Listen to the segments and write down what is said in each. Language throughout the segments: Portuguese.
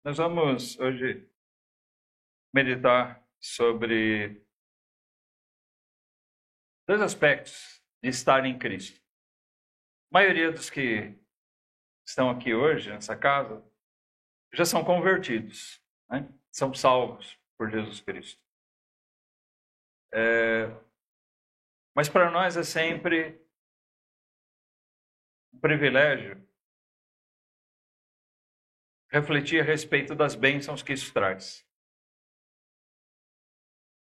Nós vamos hoje meditar sobre dois aspectos de estar em Cristo. A maioria dos que estão aqui hoje, nessa casa, já são convertidos, né? São salvos por Jesus Cristo. Mas para nós é sempre um privilégio refletir a respeito das bênçãos que isso traz.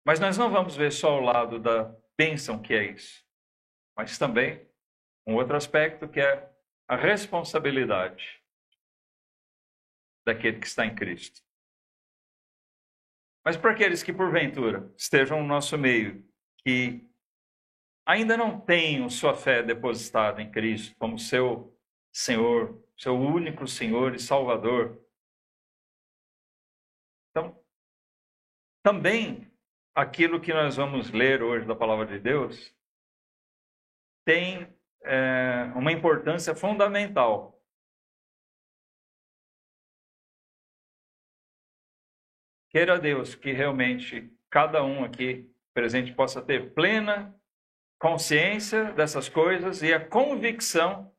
Mas nós não vamos ver só o lado da bênção que é isso, mas também um outro aspecto que é a responsabilidade daquele que está em Cristo. Mas para aqueles que porventura estejam no nosso meio, que ainda não tenham sua fé depositada em Cristo como seu Senhor, seu único Senhor e Salvador, então, também aquilo que nós vamos ler hoje da Palavra de Deus tem uma importância fundamental. Queira Deus que realmente cada um aqui presente possa ter plena consciência dessas coisas e a convicção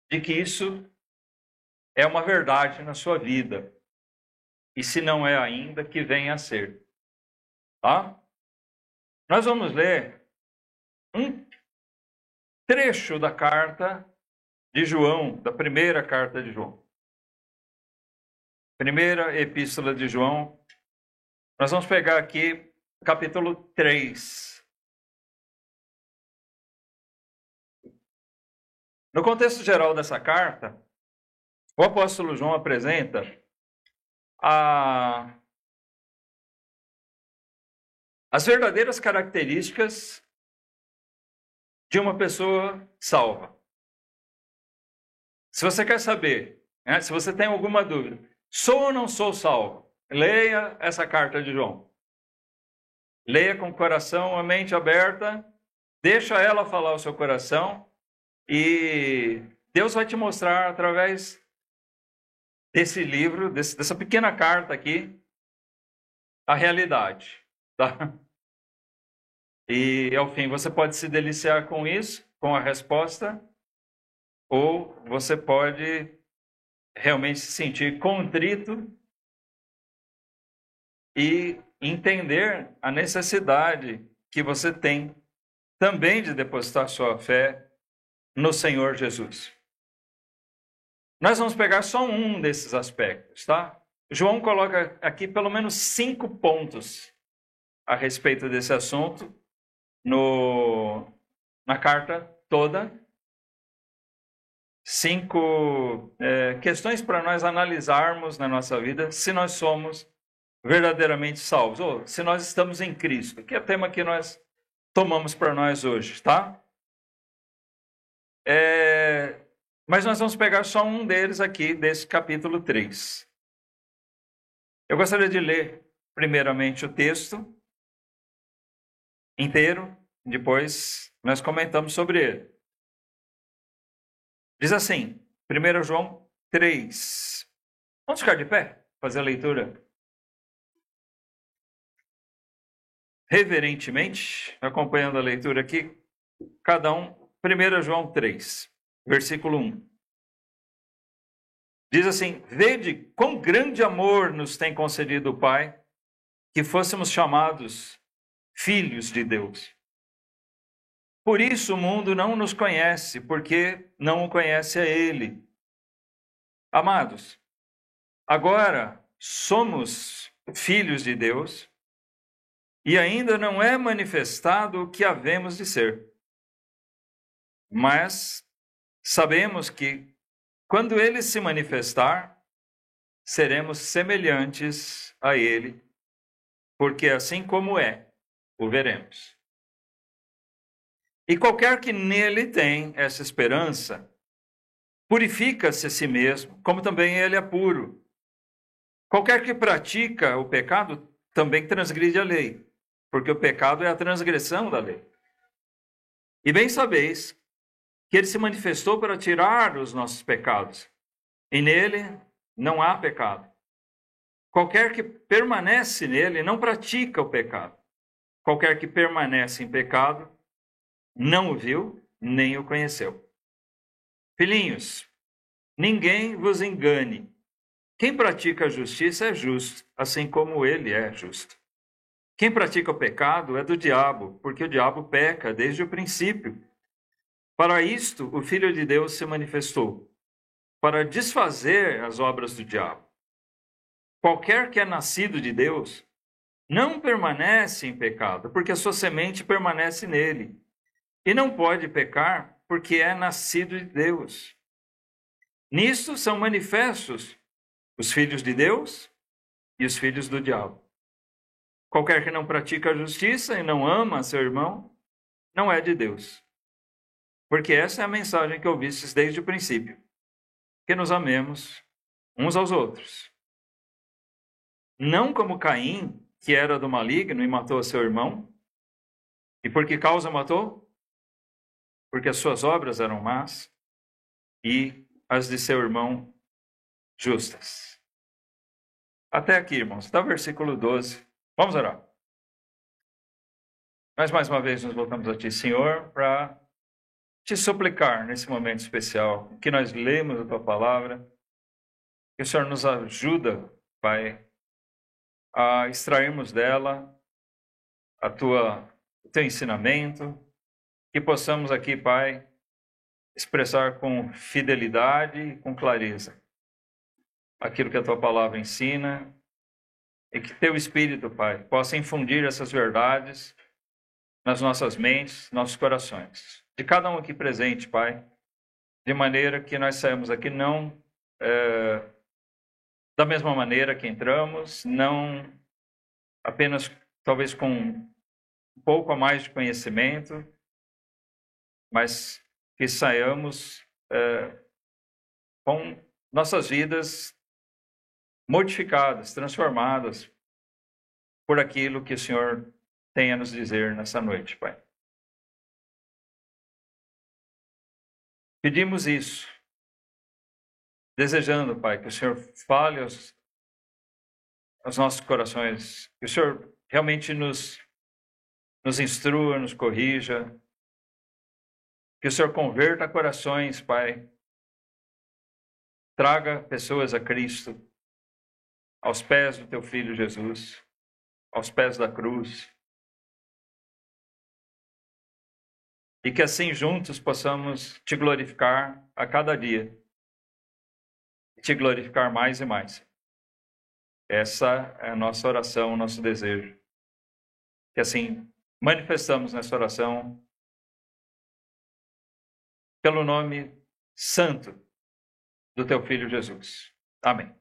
de que isso é uma verdade na sua vida. E se não é ainda, que venha a ser. Tá? Nós vamos ler um trecho da carta de João, da primeira carta de João. Primeira epístola de João. Nós vamos pegar aqui capítulo 3. No contexto geral dessa carta, o apóstolo João apresenta as verdadeiras características de uma pessoa salva. Se você quer saber, né, se você tem alguma dúvida, sou ou não sou salvo? Leia essa carta de João. Leia com o coração, a mente aberta, deixa ela falar o seu coração e Deus vai te mostrar através desse livro, dessa pequena carta aqui, a realidade. Tá? E ao fim você pode se deliciar com isso, com a resposta, ou você pode realmente se sentir contrito e entender a necessidade que você tem também de depositar sua fé no Senhor Jesus. Nós vamos pegar só um desses aspectos, tá? João coloca aqui pelo menos 5 pontos a respeito desse assunto na carta toda. 5 questões para nós analisarmos na nossa vida se nós somos verdadeiramente salvos, ou se nós estamos em Cristo, que é o tema que nós tomamos para nós hoje, tá? Mas nós vamos pegar só um deles aqui, desse capítulo 3. Eu gostaria de ler, primeiramente, o texto inteiro, depois nós comentamos sobre ele. Diz assim, 1 João 3. Vamos ficar de pé, fazer a leitura reverentemente, acompanhando a leitura aqui, cada um. 1 João 3, versículo 1. Diz assim, vede quão grande amor nos tem concedido o Pai, que fôssemos chamados filhos de Deus. Por isso o mundo não nos conhece, porque não o conhece a Ele. Amados, agora somos filhos de Deus e ainda não é manifestado o que havemos de ser. Mas sabemos que, quando Ele se manifestar, seremos semelhantes a Ele, porque assim como é, o veremos. E qualquer que nele tem essa esperança, purifica-se a si mesmo, como também ele é puro. Qualquer que pratica o pecado também transgride a lei, porque o pecado é a transgressão da lei. E bem sabeis que ele se manifestou para tirar os nossos pecados, e nele não há pecado. Qualquer que permanece nele não pratica o pecado. Qualquer que permanece em pecado não o viu, nem o conheceu. Filhinhos, ninguém vos engane. Quem pratica a justiça é justo, assim como ele é justo. Quem pratica o pecado é do diabo, porque o diabo peca desde o princípio. Para isto, o Filho de Deus se manifestou, para desfazer as obras do diabo. Qualquer que é nascido de Deus não permanece em pecado, porque a sua semente permanece nele. E não pode pecar, porque é nascido de Deus. Nisto são manifestos os filhos de Deus e os filhos do diabo. Qualquer que não pratica a justiça e não ama seu irmão, não é de Deus. Porque essa é a mensagem que ouvistes desde o princípio, que nos amemos uns aos outros. Não como Caim, que era do maligno e matou seu irmão. E por que causa matou? Porque as suas obras eram más e as de seu irmão justas. Até aqui, irmãos, está o versículo 12. Vamos orar. Nós mais uma vez nos voltamos a Ti, Senhor, para Te suplicar nesse momento especial que nós lemos a Tua palavra, que o Senhor nos ajuda, Pai, a extrairmos dela o Teu ensinamento, que possamos aqui, Pai, expressar com fidelidade e com clareza aquilo que a Tua palavra ensina e que Teu Espírito, Pai, possa infundir essas verdades nas nossas mentes, nossos corações. De cada um aqui presente, Pai, de maneira que nós saímos aqui não da mesma maneira que entramos, não apenas talvez com um pouco a mais de conhecimento, mas que saiamos com nossas vidas modificadas, transformadas por aquilo que o Senhor tem a nos dizer nessa noite, Pai. Pedimos isso, desejando, Pai, que o Senhor fale aos nossos corações, que o Senhor realmente nos instrua, nos corrija, que o Senhor converta corações, Pai, traga pessoas a Cristo, aos pés do Teu Filho Jesus, aos pés da cruz, e que assim juntos possamos Te glorificar a cada dia, e Te glorificar mais e mais. Essa é a nossa oração, o nosso desejo. Que assim manifestamos nessa oração pelo nome santo do Teu Filho Jesus. Amém.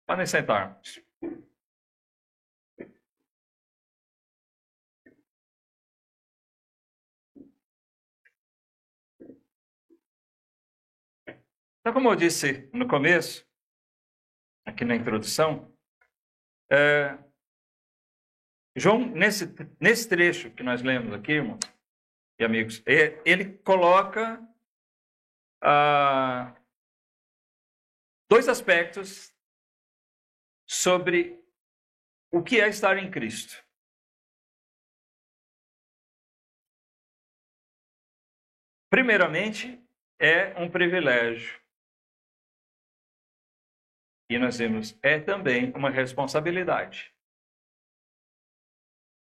Podem sentar-nos. Então, como eu disse no começo, aqui na introdução, João, nesse trecho que nós lemos aqui, irmãos e amigos, ele coloca dois aspectos sobre o que é estar em Cristo. Primeiramente, é um privilégio. E nós vimos, é também uma responsabilidade.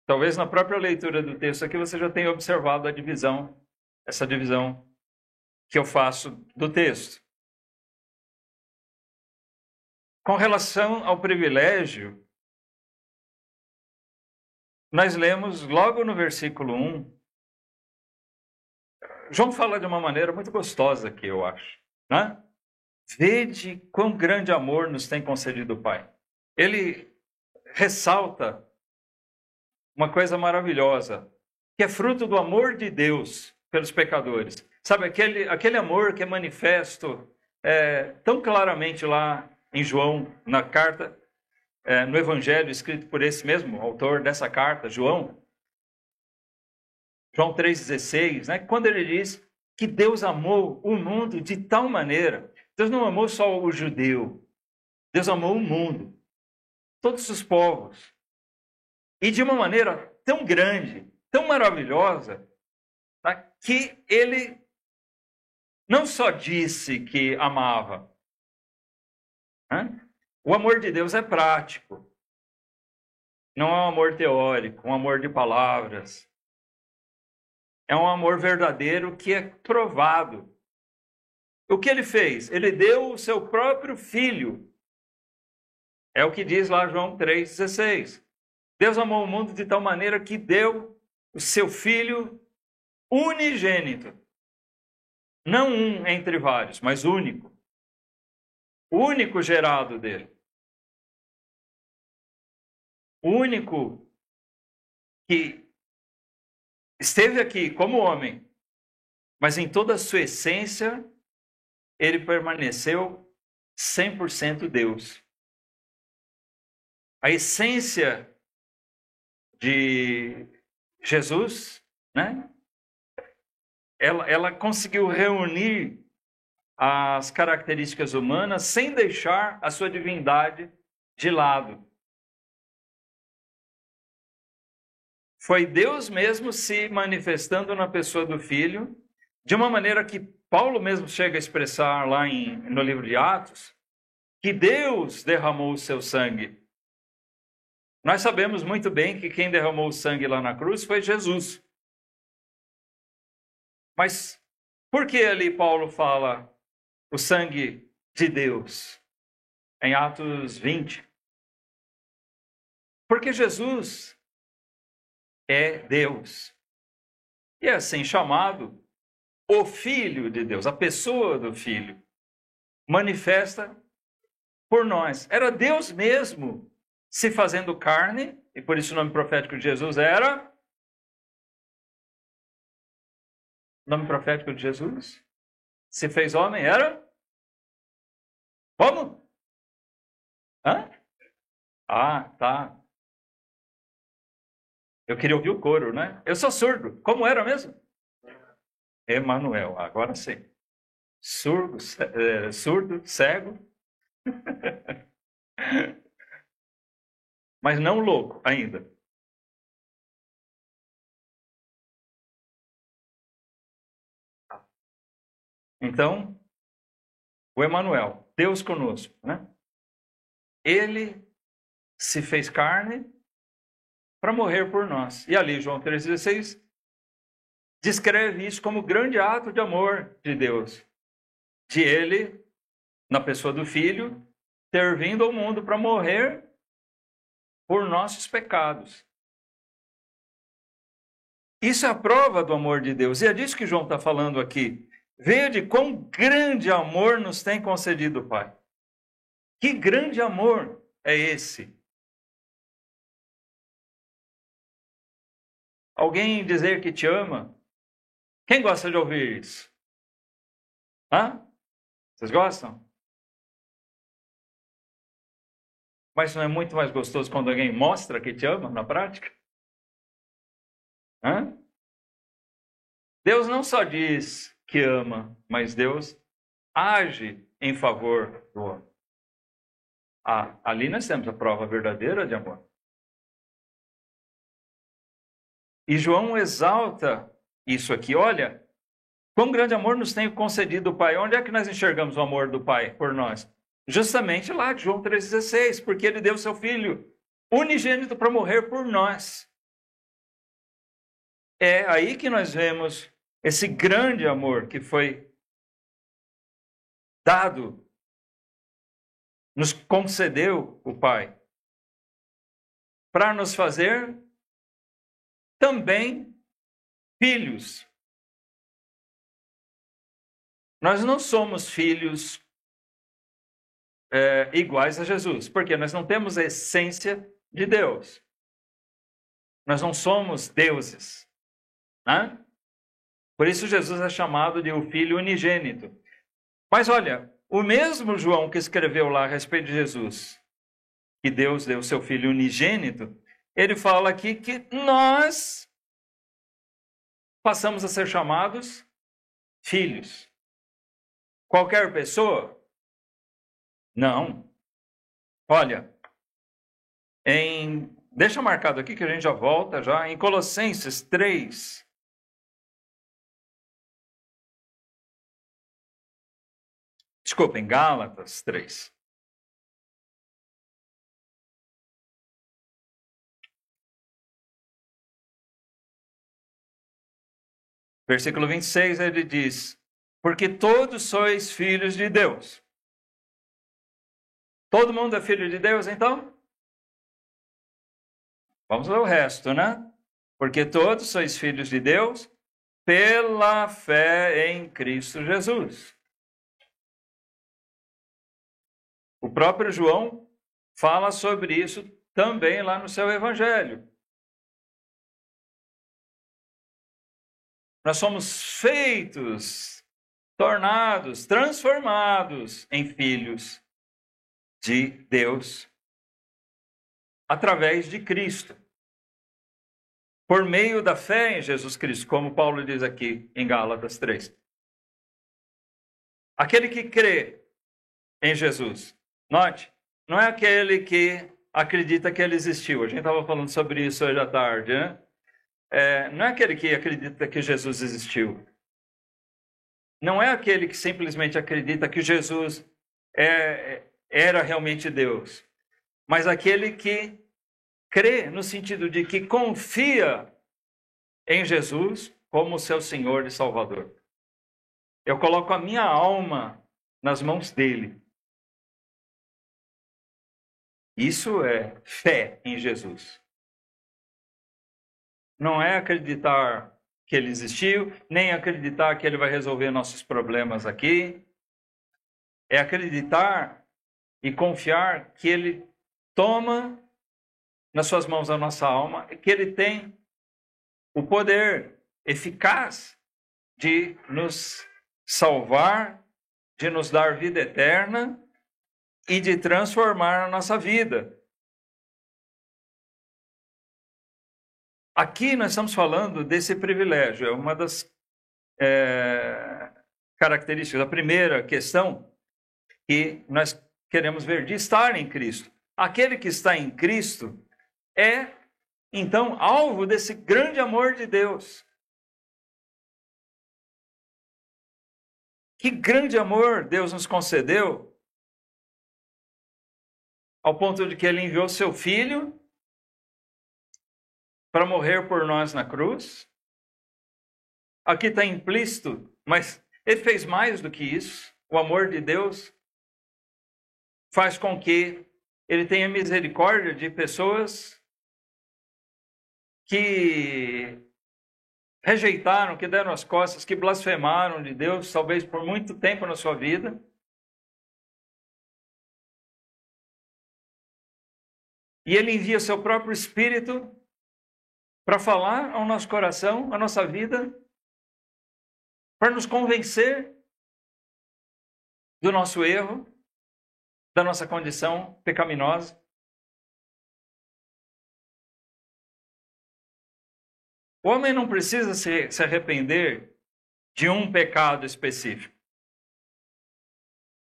Talvez na própria leitura do texto aqui você já tenha observado essa divisão que eu faço do texto. Com relação ao privilégio, nós lemos logo no versículo 1, João fala de uma maneira muito gostosa aqui, eu acho, né? Vede quão grande amor nos tem concedido o Pai. Ele ressalta uma coisa maravilhosa, que é fruto do amor de Deus pelos pecadores. Sabe, aquele amor que é manifesto tão claramente lá em João, na carta, no Evangelho escrito por esse mesmo autor dessa carta, João 3,16, né? Quando ele diz que Deus amou o mundo de tal maneira Deus não amou só o judeu. Deus amou o mundo, todos os povos. E de uma maneira tão grande, tão maravilhosa, tá? Que ele não só disse que amava. Né? O amor de Deus é prático. Não é um amor teórico, um amor de palavras. É um amor verdadeiro que é provado. O que ele fez? Ele deu o seu próprio filho. É o que diz lá João 3,16. Deus amou o mundo de tal maneira que deu o seu filho unigênito. Não um entre vários, mas único. O único gerado dele. O único que esteve aqui como homem, mas em toda a sua essência, ele permaneceu 100% Deus. A essência de Jesus, né? Ela conseguiu reunir as características humanas sem deixar a sua divindade de lado. Foi Deus mesmo se manifestando na pessoa do Filho, de uma maneira que Paulo mesmo chega a expressar lá no livro de Atos, que Deus derramou o seu sangue. Nós sabemos muito bem que quem derramou o sangue lá na cruz foi Jesus. Mas por que ali Paulo fala o sangue de Deus em Atos 20? Porque Jesus é Deus. E é assim chamado o Filho de Deus, a pessoa do Filho, manifesta por nós. Era Deus mesmo se fazendo carne, e por isso o nome profético de Jesus era... O nome profético de Jesus? Se fez homem, era? Como? Hã? Ah, tá. Eu queria ouvir o coro, né? Eu sou surdo. Como era mesmo? Emanuel, agora sim. Surdo, cego. Mas não louco ainda. Então, o Emanuel, Deus conosco, né? Ele se fez carne para morrer por nós. E ali, João 3,16, descreve isso como grande ato de amor de Deus. De ele, na pessoa do Filho, ter vindo ao mundo para morrer por nossos pecados. Isso é a prova do amor de Deus. E é disso que João está falando aqui. Vede quão grande amor nos tem concedido o Pai. Que grande amor é esse? Alguém dizer que te ama? Quem gosta de ouvir isso? Hã? Vocês gostam? Mas não é muito mais gostoso quando alguém mostra que te ama na prática? Hã? Deus não só diz que ama, mas Deus age em favor do homem. Ali nós temos a prova verdadeira de amor. E João exalta isso aqui. Olha, quão grande amor nos tem concedido o Pai. Onde é que nós enxergamos o amor do Pai por nós? Justamente lá de João 3,16, porque ele deu seu Filho unigênito para morrer por nós. É aí que nós vemos esse grande amor que foi dado, nos concedeu o Pai, para nos fazer também filhos. Nós não somos filhos iguais a Jesus, porque nós não temos a essência de Deus. Nós não somos deuses. Né? Por isso Jesus é chamado de o Filho unigênito. Mas olha, o mesmo João que escreveu lá a respeito de Jesus, que Deus deu seu Filho unigênito, ele fala aqui que nós passamos a ser chamados filhos. Qualquer pessoa? Não. Olha, deixa marcado aqui que a gente já volta já. Em Colossenses 3. Desculpa, em Gálatas 3. Versículo 26, ele diz: porque todos sois filhos de Deus. Todo mundo é filho de Deus, então? Vamos ler o resto, né? Porque todos sois filhos de Deus pela fé em Cristo Jesus. O próprio João fala sobre isso também lá no seu evangelho. Nós somos feitos, tornados, transformados em filhos de Deus através de Cristo. Por meio da fé em Jesus Cristo, como Paulo diz aqui em Gálatas 3. Aquele que crê em Jesus, note, não é aquele que acredita que ele existiu. A gente estava falando sobre isso hoje à tarde, né? Não é aquele que acredita que Jesus existiu. Não é aquele que simplesmente acredita que Jesus era realmente Deus. Mas aquele que crê no sentido de que confia em Jesus como seu Senhor e Salvador. Eu coloco a minha alma nas mãos dele. Isso é fé em Jesus. Não é acreditar que ele existiu, nem acreditar que ele vai resolver nossos problemas aqui. É acreditar e confiar que ele toma nas suas mãos a nossa alma e que ele tem o poder eficaz de nos salvar, de nos dar vida eterna e de transformar a nossa vida. Aqui nós estamos falando desse privilégio. É uma das características. A primeira questão que nós queremos ver de estar em Cristo. Aquele que está em Cristo é, então, alvo desse grande amor de Deus. Que grande amor Deus nos concedeu, ao ponto de que ele enviou seu Filho para morrer por nós na cruz. Aqui está implícito, mas ele fez mais do que isso. O amor de Deus faz com que ele tenha misericórdia de pessoas que rejeitaram, que deram as costas, que blasfemaram de Deus, talvez por muito tempo na sua vida. E ele envia seu próprio Espírito para falar ao nosso coração, à nossa vida, para nos convencer do nosso erro, da nossa condição pecaminosa. O homem não precisa se arrepender de um pecado específico.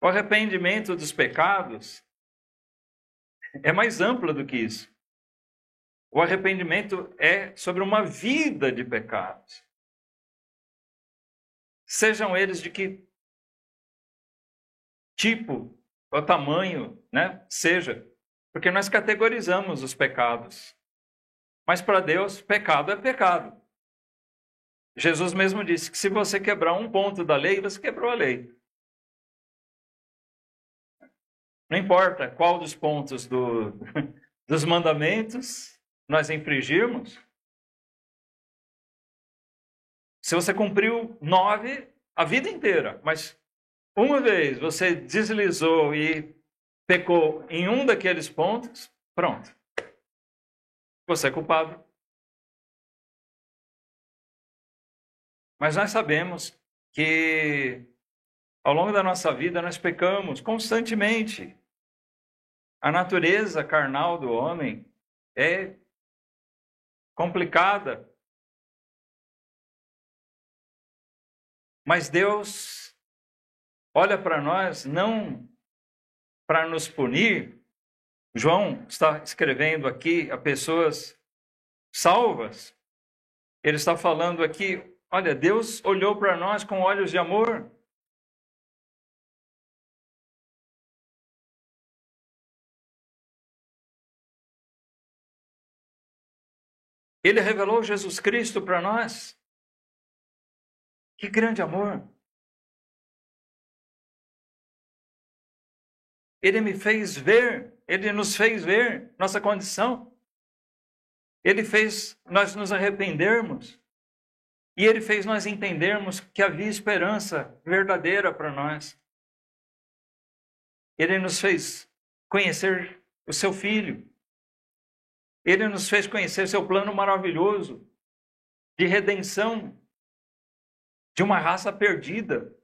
O arrependimento dos pecados é mais amplo do que isso. O arrependimento é sobre uma vida de pecados. Sejam eles de que tipo ou tamanho, né, seja. Porque nós categorizamos os pecados. Mas para Deus, pecado é pecado. Jesus mesmo disse que se você quebrar um ponto da lei, você quebrou a lei. Não importa qual dos pontos dos mandamentos nós infringirmos. Se você cumpriu 9 a vida inteira, mas uma vez você deslizou e pecou em um daqueles pontos, pronto. Você é culpado. Mas nós sabemos que ao longo da nossa vida nós pecamos constantemente. A natureza carnal do homem é complicada. Mas Deus olha para nós não para nos punir, João está escrevendo aqui a pessoas salvas. Ele está falando aqui, olha, Deus olhou para nós com olhos de amor. Ele revelou Jesus Cristo para nós. Que grande amor! Ele me fez ver, ele nos fez ver nossa condição. Ele fez nós nos arrependermos. E ele fez nós entendermos que havia esperança verdadeira para nós. Ele nos fez conhecer o seu Filho. Ele nos fez conhecer seu plano maravilhoso de redenção de uma raça perdida,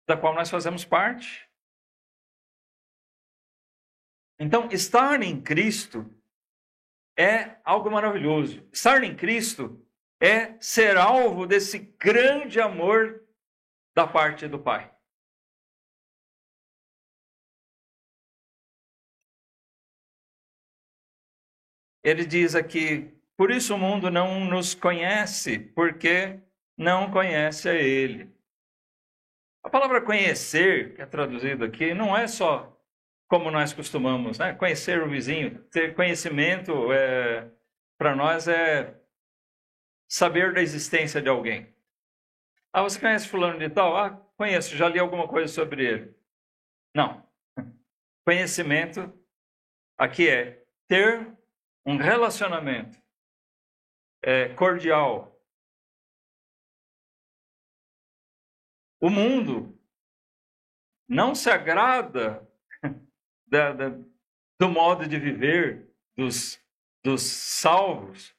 da qual nós fazemos parte. Então, estar em Cristo é algo maravilhoso. Estar em Cristo é ser alvo desse grande amor da parte do Pai. Ele diz aqui, por isso o mundo não nos conhece, porque não conhece a Ele. A palavra conhecer, que é traduzido aqui, não é só como nós costumamos, né? Conhecer o vizinho. Ter conhecimento, para nós, é saber da existência de alguém. Ah, você conhece fulano de tal? Ah, conheço, já li alguma coisa sobre ele. Não. Conhecimento aqui é ter um relacionamento cordial. O mundo não se agrada do modo de viver dos salvos,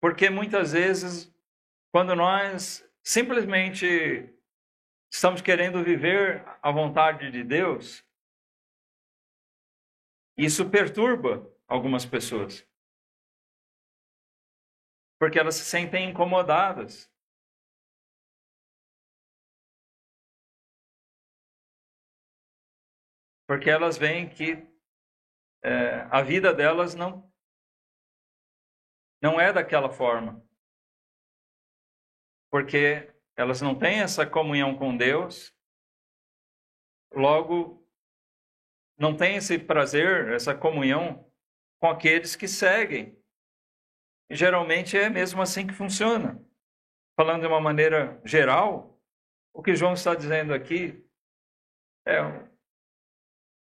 porque muitas vezes, quando nós simplesmente estamos querendo viver a vontade de Deus, isso perturba algumas pessoas, porque elas se sentem incomodadas. Porque elas veem que a vida delas não é daquela forma. Porque elas não têm essa comunhão com Deus, logo não têm esse prazer, essa comunhão com aqueles que seguem. E geralmente é mesmo assim que funciona. Falando de uma maneira geral, o que João está dizendo aqui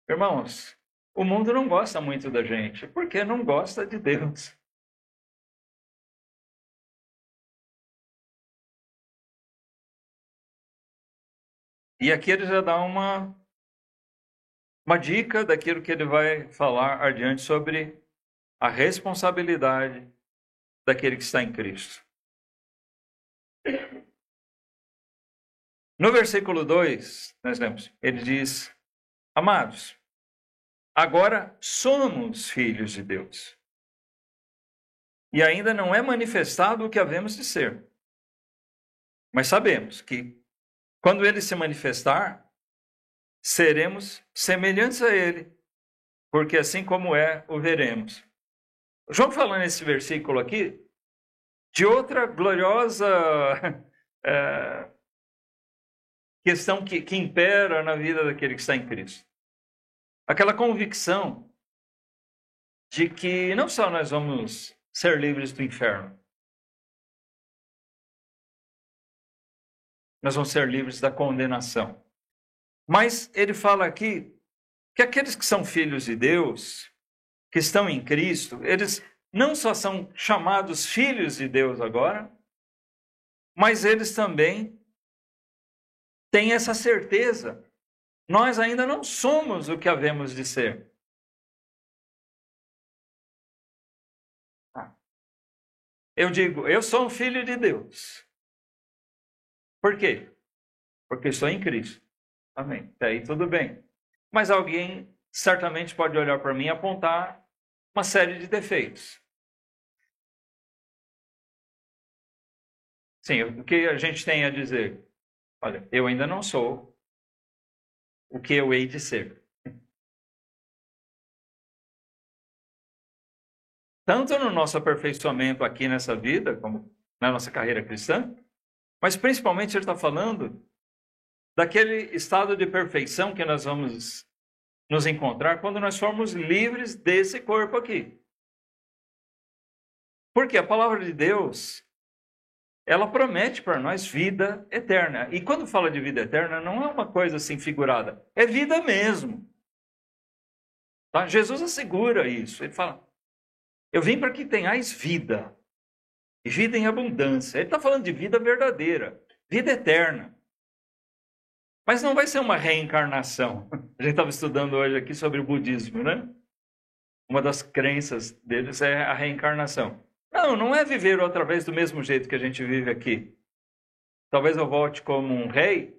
irmãos, o mundo não gosta muito da gente, porque não gosta de Deus. E aqui ele já dá uma dica daquilo que ele vai falar adiante sobre a responsabilidade daquele que está em Cristo. No versículo 2, nós lemos, ele diz, amados, agora somos filhos de Deus. E ainda não é manifestado o que havemos de ser. Mas sabemos que, quando ele se manifestar, seremos semelhantes a ele, porque assim como o veremos. João falando nesse versículo aqui, de outra gloriosa questão que impera na vida daquele que está em Cristo. Aquela convicção de que não só nós vamos ser livres do inferno, nós vamos ser livres da condenação. Mas ele fala aqui que aqueles que são filhos de Deus, que estão em Cristo, eles não só são chamados filhos de Deus agora, mas eles também têm essa certeza. Nós ainda não somos o que havemos de ser. Eu digo, eu sou um filho de Deus. Por quê? Porque estou em Cristo. Amém. Até aí tudo bem. Mas alguém certamente pode olhar para mim e apontar uma série de defeitos. Sim, o que a gente tem a dizer? Olha, eu ainda não sou o que eu hei de ser. Tanto no nosso aperfeiçoamento aqui nessa vida, como na nossa carreira cristã, mas principalmente ele está falando daquele estado de perfeição que nós vamos nos encontrar quando nós formos livres desse corpo aqui. Porque a palavra de Deus, ela promete para nós vida eterna. E quando fala de vida eterna, não é uma coisa assim figurada, é vida mesmo. Tá? Jesus assegura isso. Ele fala, eu vim para que tenhais vida, e vida em abundância. Ele está falando de vida verdadeira, vida eterna. Mas não vai ser uma reencarnação. A gente estava estudando hoje aqui sobre o budismo, né? Uma das crenças deles é a reencarnação. Não, não é viver outra vez do mesmo jeito que a gente vive aqui. Talvez eu volte como um rei,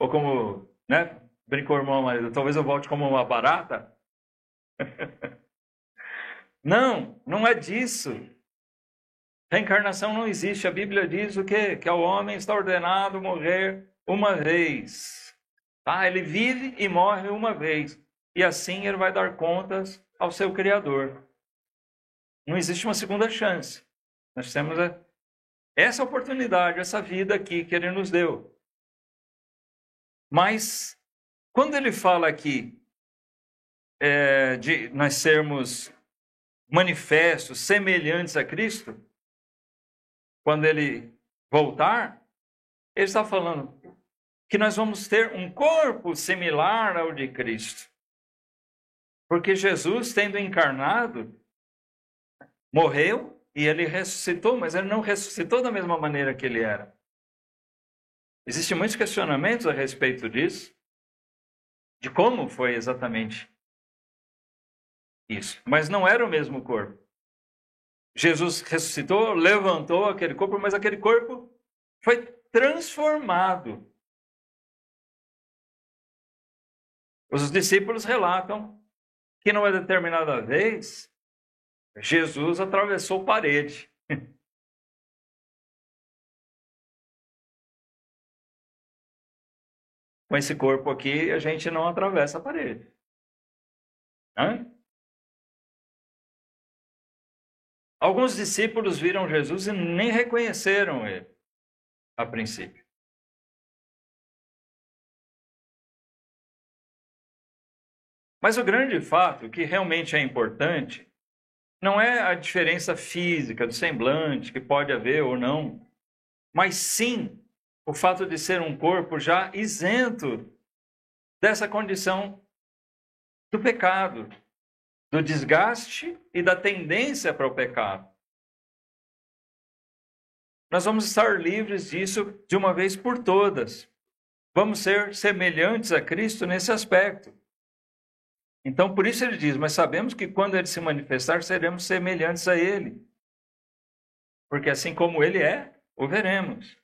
ou como, né? Brincou o irmão marido, talvez eu volte como uma barata. Não, não é disso. Reencarnação não existe. A Bíblia diz o quê? Que ao homem está ordenado morrer uma vez. Tá? Ele vive e morre uma vez. E assim ele vai dar contas ao seu Criador. Não existe uma segunda chance. Nós temos essa oportunidade, essa vida aqui que ele nos deu. Mas, quando ele fala aqui de nós sermos manifestos, semelhantes a Cristo, quando ele voltar, ele está falando que nós vamos ter um corpo similar ao de Cristo. Porque Jesus, tendo encarnado, morreu e ele ressuscitou, mas ele não ressuscitou da mesma maneira que ele era. Existem muitos questionamentos a respeito disso, de como foi exatamente isso. Mas não era o mesmo corpo. Jesus ressuscitou, levantou aquele corpo, mas aquele corpo foi transformado. Os discípulos relatam que numa determinada vez, Jesus atravessou parede. Com esse corpo aqui, a gente não atravessa a parede. Hã? Alguns discípulos viram Jesus e nem reconheceram ele, a princípio. Mas o grande fato, que realmente é importante, não é a diferença física do semblante, que pode haver ou não, mas sim o fato de ser um corpo já isento dessa condição do pecado, do desgaste e da tendência para o pecado. Nós vamos estar livres disso de uma vez por todas. Vamos ser semelhantes a Cristo nesse aspecto. Então, por isso ele diz, mas sabemos que quando ele se manifestar, seremos semelhantes a ele. Porque assim como ele é, o veremos.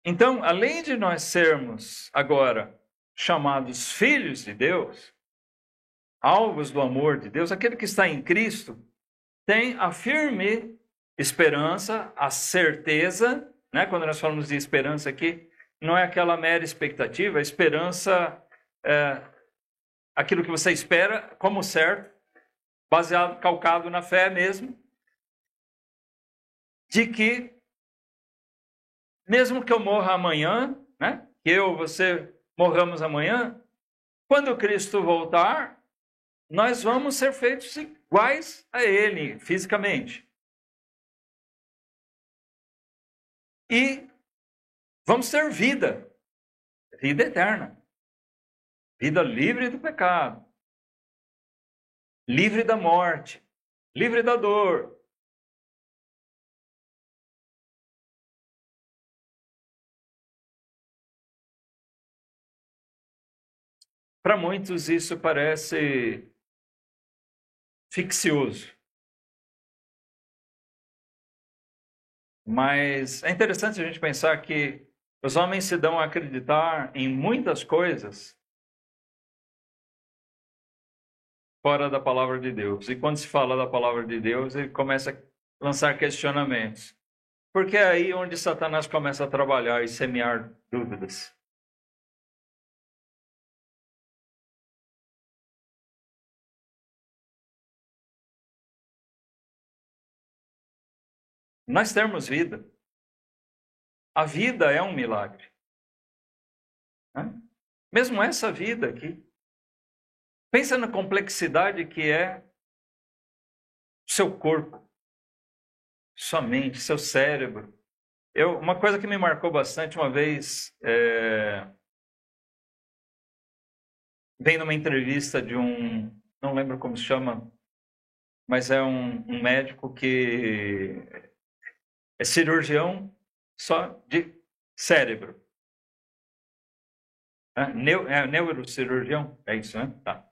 Então, além de nós sermos agora chamados filhos de Deus, alvos do amor de Deus, aquele que está em Cristo tem a firme esperança, a certeza, né? Quando nós falamos de esperança aqui, não é aquela mera expectativa, a esperança é aquilo que você espera como certo, baseado, calcado na fé mesmo, de que mesmo que eu morra amanhã, né? Que eu, você morramos amanhã, quando Cristo voltar, nós vamos ser feitos iguais a Ele, fisicamente. E vamos ter vida, vida eterna, vida livre do pecado, livre da morte, livre da dor. Para muitos isso parece ficcioso. Mas é interessante a gente pensar que os homens se dão a acreditar em muitas coisas fora da palavra de Deus. E quando se fala da palavra de Deus, ele começa a lançar questionamentos. Porque é aí onde Satanás começa a trabalhar e semear dúvidas. Nós temos vida. A vida é um milagre. Né? Mesmo essa vida aqui. Pensa na complexidade que é seu corpo, sua mente, seu cérebro. Uma coisa que me marcou bastante uma vez, vendo uma entrevista de não lembro como se chama, mas é um médico que é cirurgião só de cérebro. Neurocirurgião, é isso, né? Tá.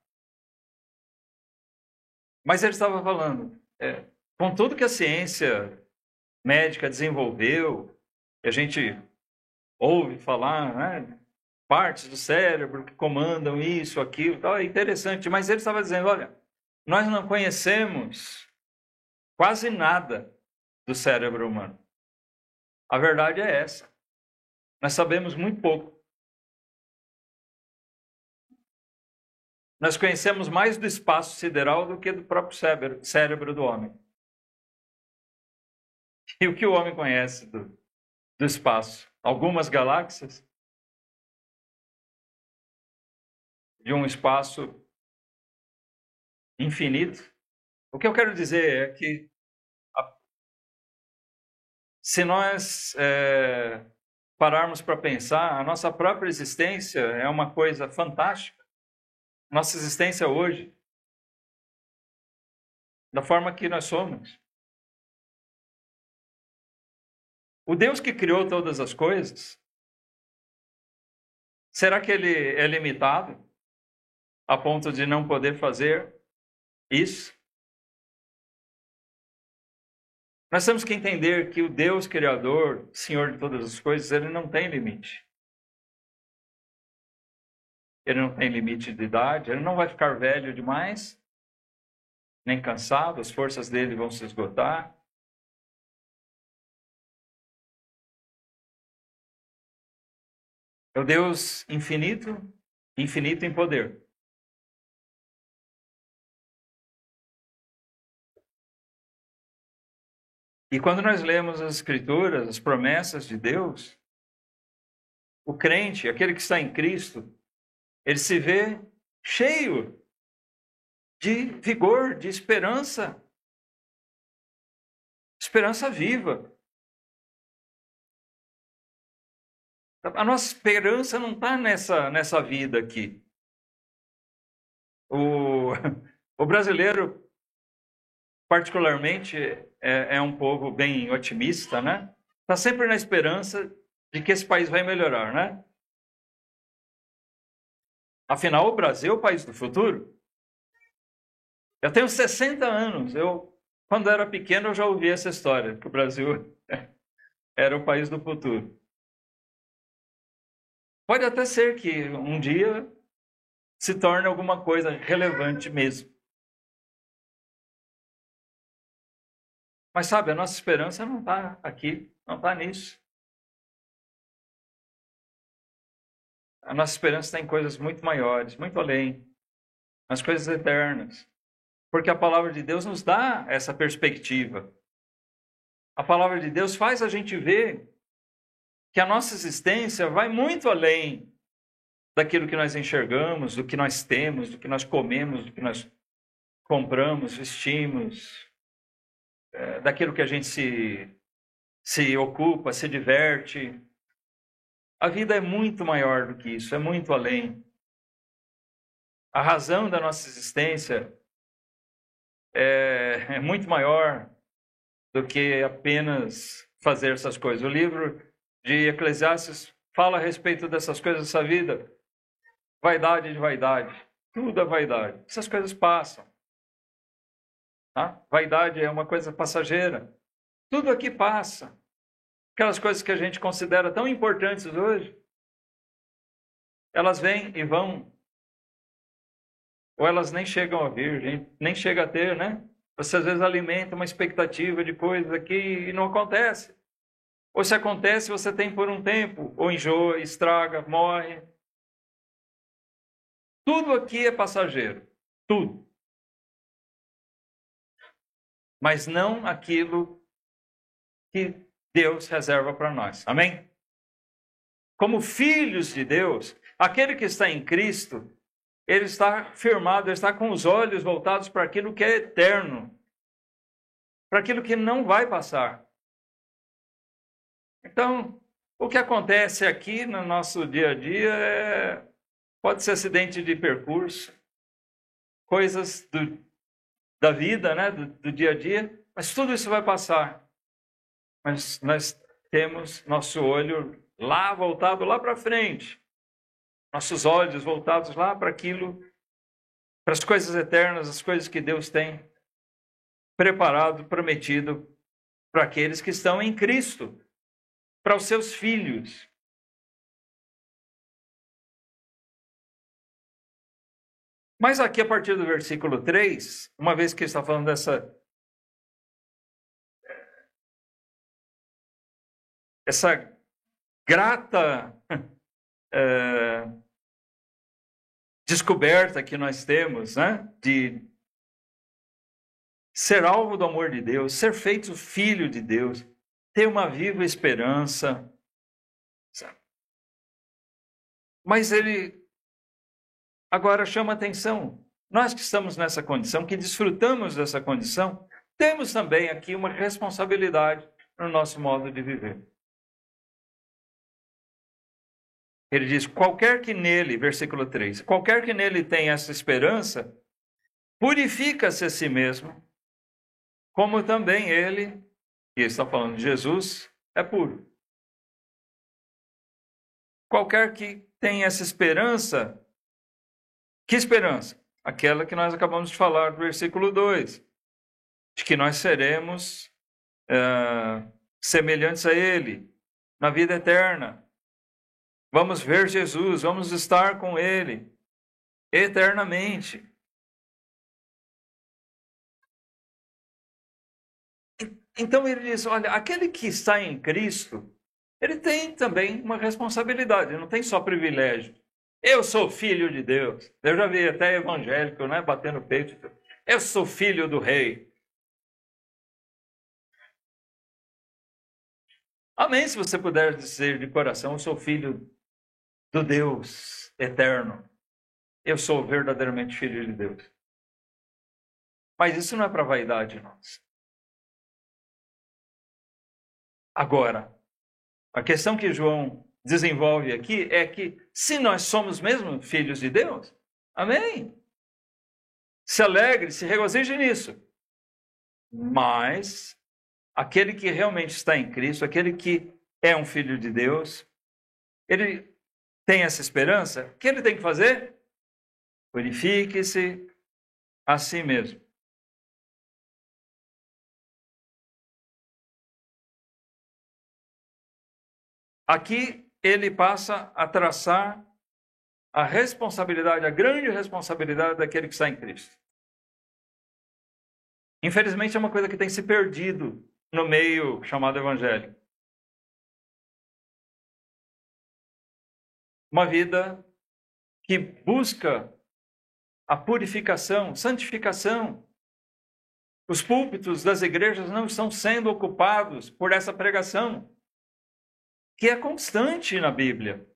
Mas ele estava falando, com tudo que a ciência médica desenvolveu, a gente ouve falar, né, partes do cérebro que comandam isso, aquilo, tal, é interessante. Mas ele estava dizendo, olha, nós não conhecemos quase nada do cérebro humano. A verdade é essa. Nós sabemos muito pouco. Nós conhecemos mais do espaço sideral do que do próprio cérebro do homem. E o que o homem conhece do espaço? Algumas galáxias? De um espaço infinito? O que eu quero dizer é que se nós pararmos para pensar, a nossa própria existência é uma coisa fantástica. Nossa existência hoje, da forma que nós somos. O Deus que criou todas as coisas, será que ele é limitado a ponto de não poder fazer isso? Nós temos que entender que o Deus Criador, Senhor de todas as coisas, ele não tem limite. Ele não tem limite de idade, ele não vai ficar velho demais, nem cansado, as forças dele vão se esgotar. É o Deus infinito, infinito em poder. E quando nós lemos as Escrituras, as promessas de Deus, o crente, aquele que está em Cristo, ele se vê cheio de vigor, de esperança. Esperança viva. A nossa esperança não está nessa vida aqui. O brasileiro, particularmente, é um povo bem otimista, né? Está sempre na esperança de que esse país vai melhorar, né? Afinal, o Brasil é o país do futuro. Eu tenho 60 anos. Quando era pequeno, eu já ouvi essa história, que o Brasil era o país do futuro. Pode até ser que um dia se torne alguma coisa relevante mesmo. Mas sabe, a nossa esperança não está aqui, não está nisso. A nossa esperança está em coisas muito maiores, muito além, nas coisas eternas. Porque a palavra de Deus nos dá essa perspectiva. A palavra de Deus faz a gente ver que a nossa existência vai muito além daquilo que nós enxergamos, do que nós temos, do que nós comemos, do que nós compramos, vestimos, daquilo que a gente se ocupa, se diverte. A vida é muito maior do que isso, é muito além. A razão da nossa existência é muito maior do que apenas fazer essas coisas. O livro de Eclesiastes fala a respeito dessas coisas dessa vida. Vaidade de vaidade. Tudo é vaidade. Essas coisas passam. Tá? Vaidade é uma coisa passageira. Tudo aqui passa. Aquelas coisas que a gente considera tão importantes hoje, elas vêm e vão. Ou elas nem chegam a vir, nem chega a ter, né? Você às vezes alimenta uma expectativa de coisas aqui e não acontece. ou se acontece, você tem por um tempo, ou enjoa, estraga, morre. Tudo aqui é passageiro, tudo. Mas não aquilo que Deus reserva para nós. Amém? Como filhos de Deus, aquele que está em Cristo, ele está firmado, ele está com os olhos voltados para aquilo que é eterno, para aquilo que não vai passar. Então, o que acontece aqui no nosso dia a dia pode ser acidente de percurso, coisas da vida, né, do dia a dia, mas tudo isso vai passar. Mas nós temos nosso olho lá voltado lá para frente, nossos olhos voltados lá para aquilo, para as coisas eternas, as coisas que Deus tem preparado, prometido para aqueles que estão em Cristo, para os seus filhos. Mas aqui, a partir do versículo 3, uma vez que ele está falando essa grata descoberta que nós temos, né, de ser alvo do amor de Deus, ser feito filho de Deus, ter uma viva esperança. Mas ele agora chama atenção. Nós que estamos nessa condição, que desfrutamos dessa condição, temos também aqui uma responsabilidade no nosso modo de viver. Ele diz, qualquer que nele, versículo 3, qualquer que nele tenha essa esperança, purifica-se a si mesmo, como também ele, que está falando de Jesus, é puro. Qualquer que tenha essa esperança, que esperança? Aquela que nós acabamos de falar no versículo 2, de que nós seremos semelhantes a ele na vida eterna. Vamos ver Jesus, vamos estar com ele eternamente. Então ele diz, olha, aquele que está em Cristo, ele tem também uma responsabilidade, não tem só privilégio. Eu sou filho de Deus. Eu já vi até evangélico, né, batendo o peito. Eu sou filho do rei. Amém, se você puder dizer de coração, eu sou filho do Deus eterno. Eu sou verdadeiramente filho de Deus. Mas isso não é para vaidade nossa. Agora, a questão que João desenvolve aqui é que se nós somos mesmo filhos de Deus, amém? Se alegre, se regozije nisso. Mas aquele que realmente está em Cristo, aquele que é um filho de Deus, ele tem essa esperança, o que ele tem que fazer? Purifique-se a si mesmo. Aqui ele passa a traçar a responsabilidade, a grande responsabilidade daquele que está em Cristo. Infelizmente é uma coisa que tem se perdido no meio chamado evangelho. Uma vida que busca a purificação, santificação. Os púlpitos das igrejas não estão sendo ocupados por essa pregação, que é constante na Bíblia.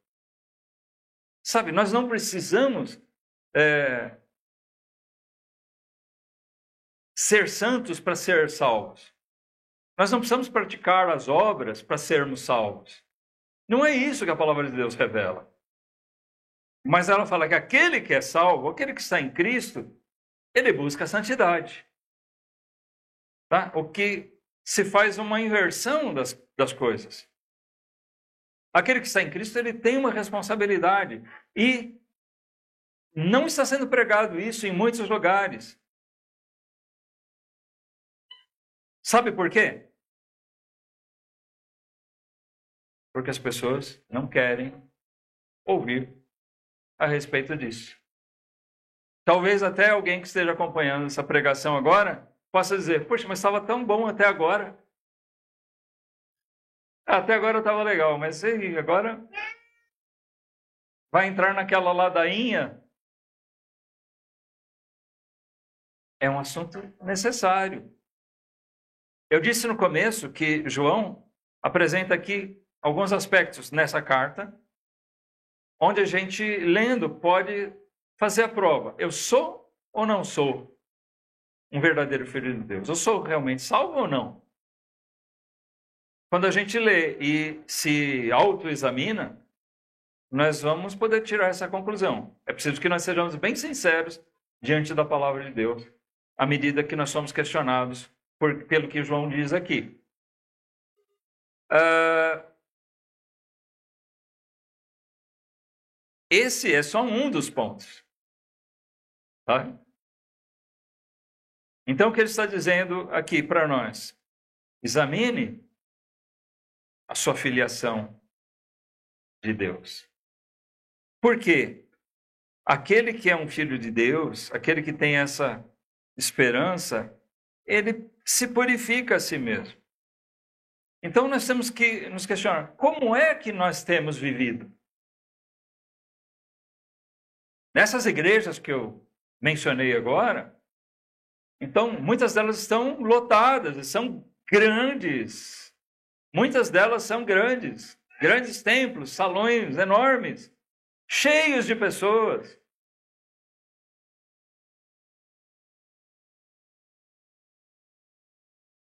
Sabe, nós não precisamos ser santos para ser salvos. Nós não precisamos praticar as obras para sermos salvos. Não é isso que a palavra de Deus revela. Mas ela fala que aquele que é salvo, aquele que está em Cristo, ele busca a santidade. Tá? O que se faz uma inversão das coisas. Aquele que está em Cristo, ele tem uma responsabilidade. E não está sendo pregado isso em muitos lugares. Sabe por quê? Porque as pessoas não querem ouvir a respeito disso. Talvez até alguém que esteja acompanhando essa pregação agora possa dizer, poxa, mas estava tão bom até agora. Até agora estava legal, mas e agora vai entrar naquela ladainha. É um assunto necessário. Eu disse no começo que João apresenta aqui alguns aspectos nessa carta, onde a gente, lendo, pode fazer a prova. Eu sou ou não sou um verdadeiro filho de Deus? Eu sou realmente salvo ou não? Quando a gente lê e se autoexamina, nós vamos poder tirar essa conclusão. É preciso que nós sejamos bem sinceros diante da palavra de Deus, à medida que nós somos questionados pelo que João diz aqui. Esse é só um dos pontos. Tá? Então, o que ele está dizendo aqui para nós? Examine a sua filiação de Deus. Por quê? Aquele que é um filho de Deus, aquele que tem essa esperança, ele se purifica a si mesmo. Então, nós temos que nos questionar, como é que nós temos vivido? Nessas igrejas que eu mencionei agora, então, muitas delas estão lotadas, são grandes. Muitas delas são grandes. Grandes templos, salões enormes, cheios de pessoas.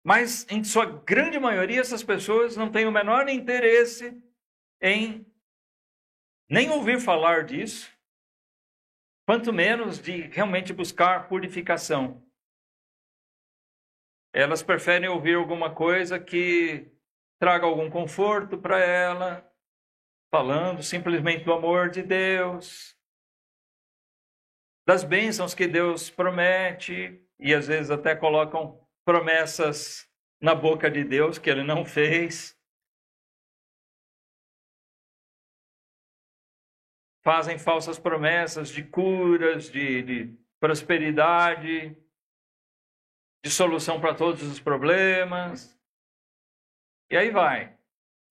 Mas, em sua grande maioria, essas pessoas não têm o menor interesse em nem ouvir falar disso, quanto menos de realmente buscar purificação. Elas preferem ouvir alguma coisa que traga algum conforto para ela, falando simplesmente do amor de Deus, das bênçãos que Deus promete, e às vezes até colocam promessas na boca de Deus que ele não fez. Fazem falsas promessas de curas, de prosperidade, de solução para todos os problemas. E aí vai.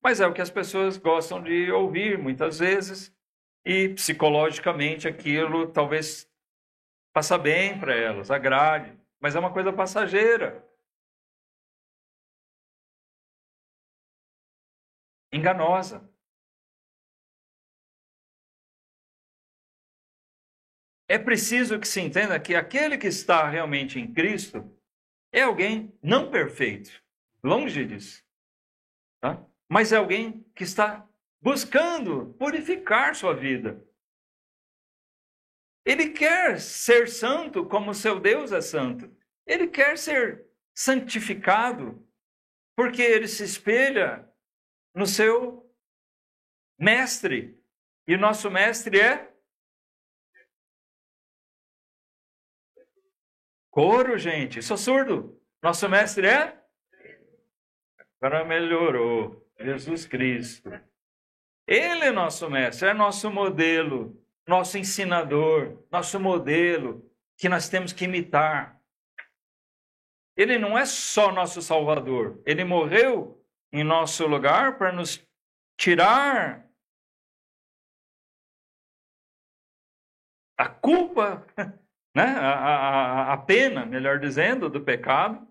Mas é o que as pessoas gostam de ouvir muitas vezes, e psicologicamente aquilo talvez faça bem para elas, agrade, mas é uma coisa passageira. Enganosa. É preciso que se entenda que aquele que está realmente em Cristo é alguém não perfeito, longe disso, tá? Mas é alguém que está buscando purificar sua vida. Ele quer ser santo como seu Deus é santo. Ele quer ser santificado porque ele se espelha no seu mestre. E o nosso mestre é coro, gente. Sou surdo. Nosso mestre é? Agora melhorou. Jesus Cristo. Ele é nosso mestre, é nosso modelo, nosso ensinador, nosso modelo que nós temos que imitar. Ele não é só nosso Salvador. Ele morreu em nosso lugar para nos tirar a culpa, né? a pena, melhor dizendo, do pecado.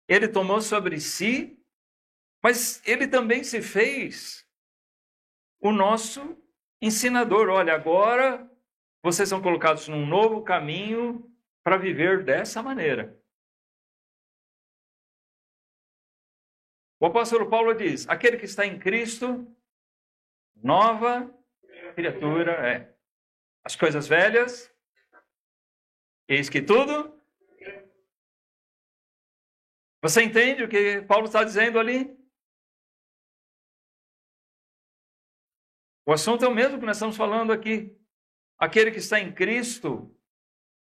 Ele tomou sobre si, mas ele também se fez o nosso ensinador. Olha, agora vocês são colocados num novo caminho para viver dessa maneira. O apóstolo Paulo diz, aquele que está em Cristo, nova criatura é. As coisas velhas, eis que tudo. Você entende o que Paulo está dizendo ali? O assunto é o mesmo que nós estamos falando aqui. Aquele que está em Cristo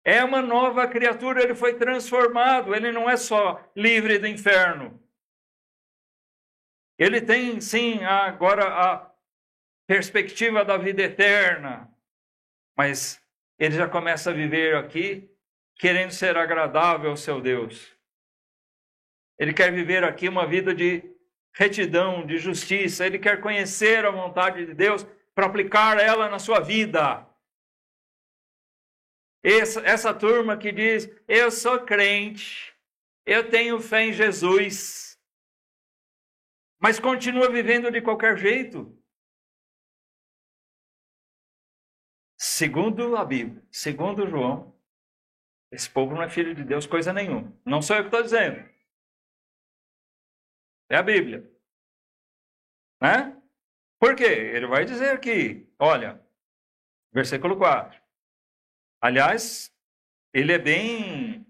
é uma nova criatura, ele foi transformado, ele não é só livre do inferno. Ele tem, sim, agora a perspectiva da vida eterna, mas ele já começa a viver aqui querendo ser agradável ao seu Deus. Ele quer viver aqui uma vida de retidão, de justiça. Ele quer conhecer a vontade de Deus para aplicar ela na sua vida. Essa turma que diz, eu sou crente, eu tenho fé em Jesus, mas continua vivendo de qualquer jeito. Segundo a Bíblia, segundo João, esse povo não é filho de Deus coisa nenhuma. Não sou eu que estou dizendo. É a Bíblia. Né? Por quê? Ele vai dizer aqui, olha, versículo 4. Aliás, ele é bem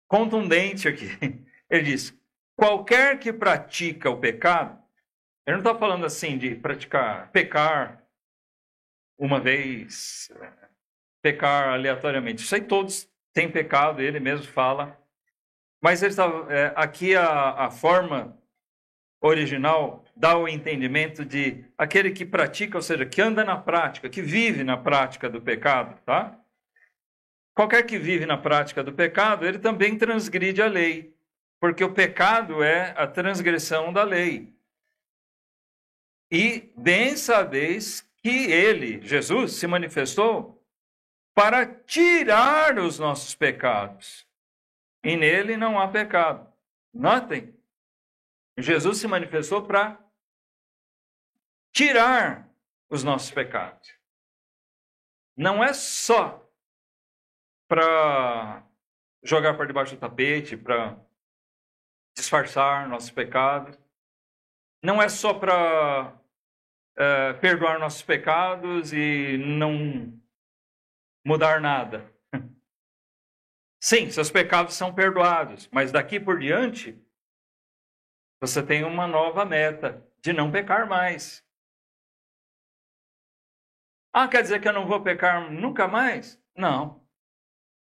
contundente aqui. Ele diz, qualquer que pratica o pecado, ele não está falando assim de pecar uma vez, pecar aleatoriamente. Isso aí todos têm pecado, ele mesmo fala. Mas ele aqui a forma original dá o entendimento de aquele que pratica, ou seja, que anda na prática, que vive na prática do pecado, tá? Qualquer que vive na prática do pecado, ele também transgride a lei, porque o pecado é a transgressão da lei. E bem sabeis que ele, Jesus, se manifestou para tirar os nossos pecados. E nele não há pecado. Notem, Jesus se manifestou para tirar os nossos pecados. Não é só para jogar para debaixo do tapete, para disfarçar nossos pecados. Não é só para perdoar nossos pecados e não mudar nada. Sim, seus pecados são perdoados, mas daqui por diante, você tem uma nova meta de não pecar mais. Ah, quer dizer que eu não vou pecar nunca mais? Não.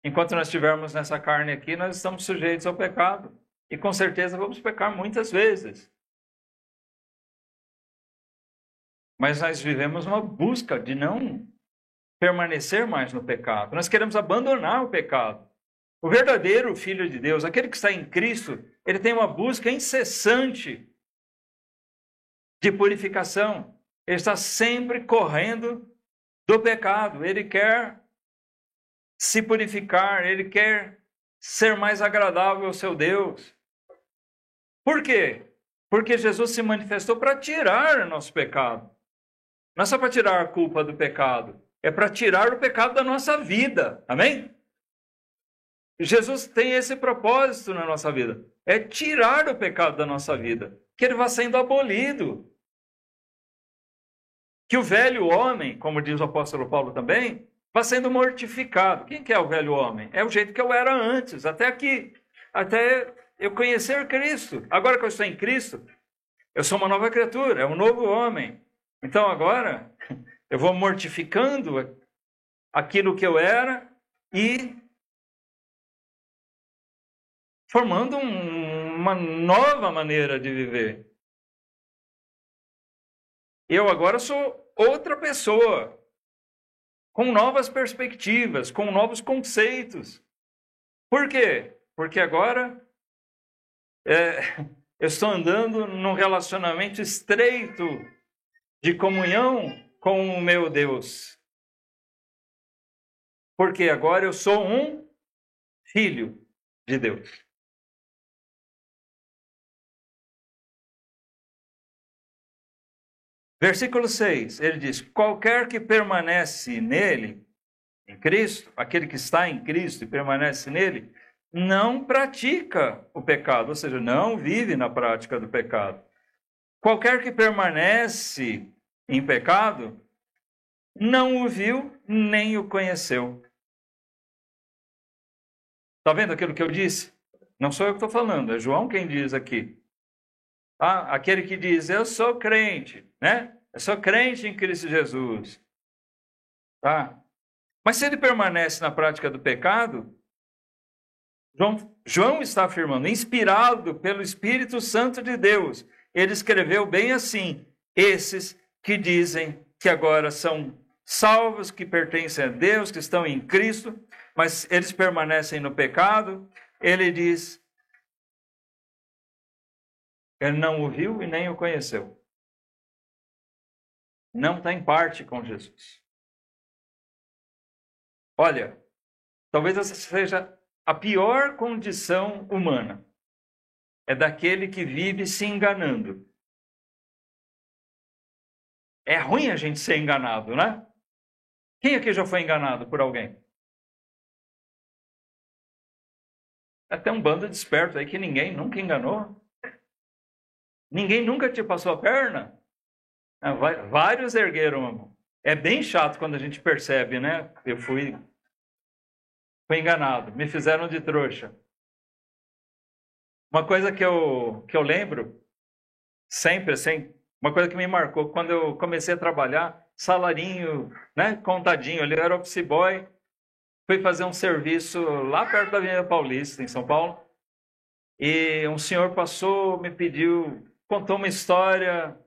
Enquanto nós estivermos nessa carne aqui, nós estamos sujeitos ao pecado. E com certeza vamos pecar muitas vezes. Mas nós vivemos uma busca de não permanecer mais no pecado. Nós queremos abandonar o pecado. O verdadeiro Filho de Deus, aquele que está em Cristo, ele tem uma busca incessante de purificação. Ele está sempre correndo do pecado. Ele quer se purificar, ele quer ser mais agradável ao seu Deus. Por quê? Porque Jesus se manifestou para tirar o nosso pecado. Não é só para tirar a culpa do pecado, é para tirar o pecado da nossa vida. Amém? Jesus tem esse propósito na nossa vida. É tirar o pecado da nossa vida. Que ele vá sendo abolido. Que o velho homem, como diz o apóstolo Paulo também, vá sendo mortificado. Quem que é o velho homem? É o jeito que eu era antes, até aqui. Até eu conhecer Cristo. Agora que eu estou em Cristo, eu sou uma nova criatura, é um novo homem. Então agora, eu vou mortificando aquilo que eu era e formando uma nova maneira de viver. Eu agora sou outra pessoa, com novas perspectivas, com novos conceitos. Por quê? Porque agora eu estou andando num relacionamento estreito de comunhão com o meu Deus. Porque agora eu sou um filho de Deus. Versículo 6, ele diz, qualquer que permanece nele, em Cristo, aquele que está em Cristo e permanece nele, não pratica o pecado, ou seja, não vive na prática do pecado. Qualquer que permanece em pecado, não o viu nem o conheceu. Está vendo aquilo que eu disse? Não sou eu que estou falando, é João quem diz aqui. Ah, aquele que diz, eu sou crente, né? Eu sou crente em Cristo Jesus. Tá? Mas se ele permanece na prática do pecado, João está afirmando, inspirado pelo Espírito Santo de Deus, ele escreveu bem assim, esses que dizem que agora são salvos, que pertencem a Deus, que estão em Cristo, mas eles permanecem no pecado, ele diz, Ele não o viu e nem o conheceu. Não tem parte com Jesus. Olha, talvez essa seja a pior condição humana. É daquele que vive se enganando. É ruim a gente ser enganado, né? Quem aqui já foi enganado por alguém? Até um bando de espertos aí que ninguém nunca enganou. Ninguém nunca te passou a perna. Vários ergueram a mão. É bem chato quando a gente percebe, né? Eu fui enganado, me fizeram de trouxa. Uma coisa que eu lembro sempre, assim, uma coisa que me marcou, quando eu comecei a trabalhar, salarinho, né, contadinho, ali eu era office boy, fui fazer um serviço lá perto da Avenida Paulista, em São Paulo, e um senhor passou, me pediu, contou uma história,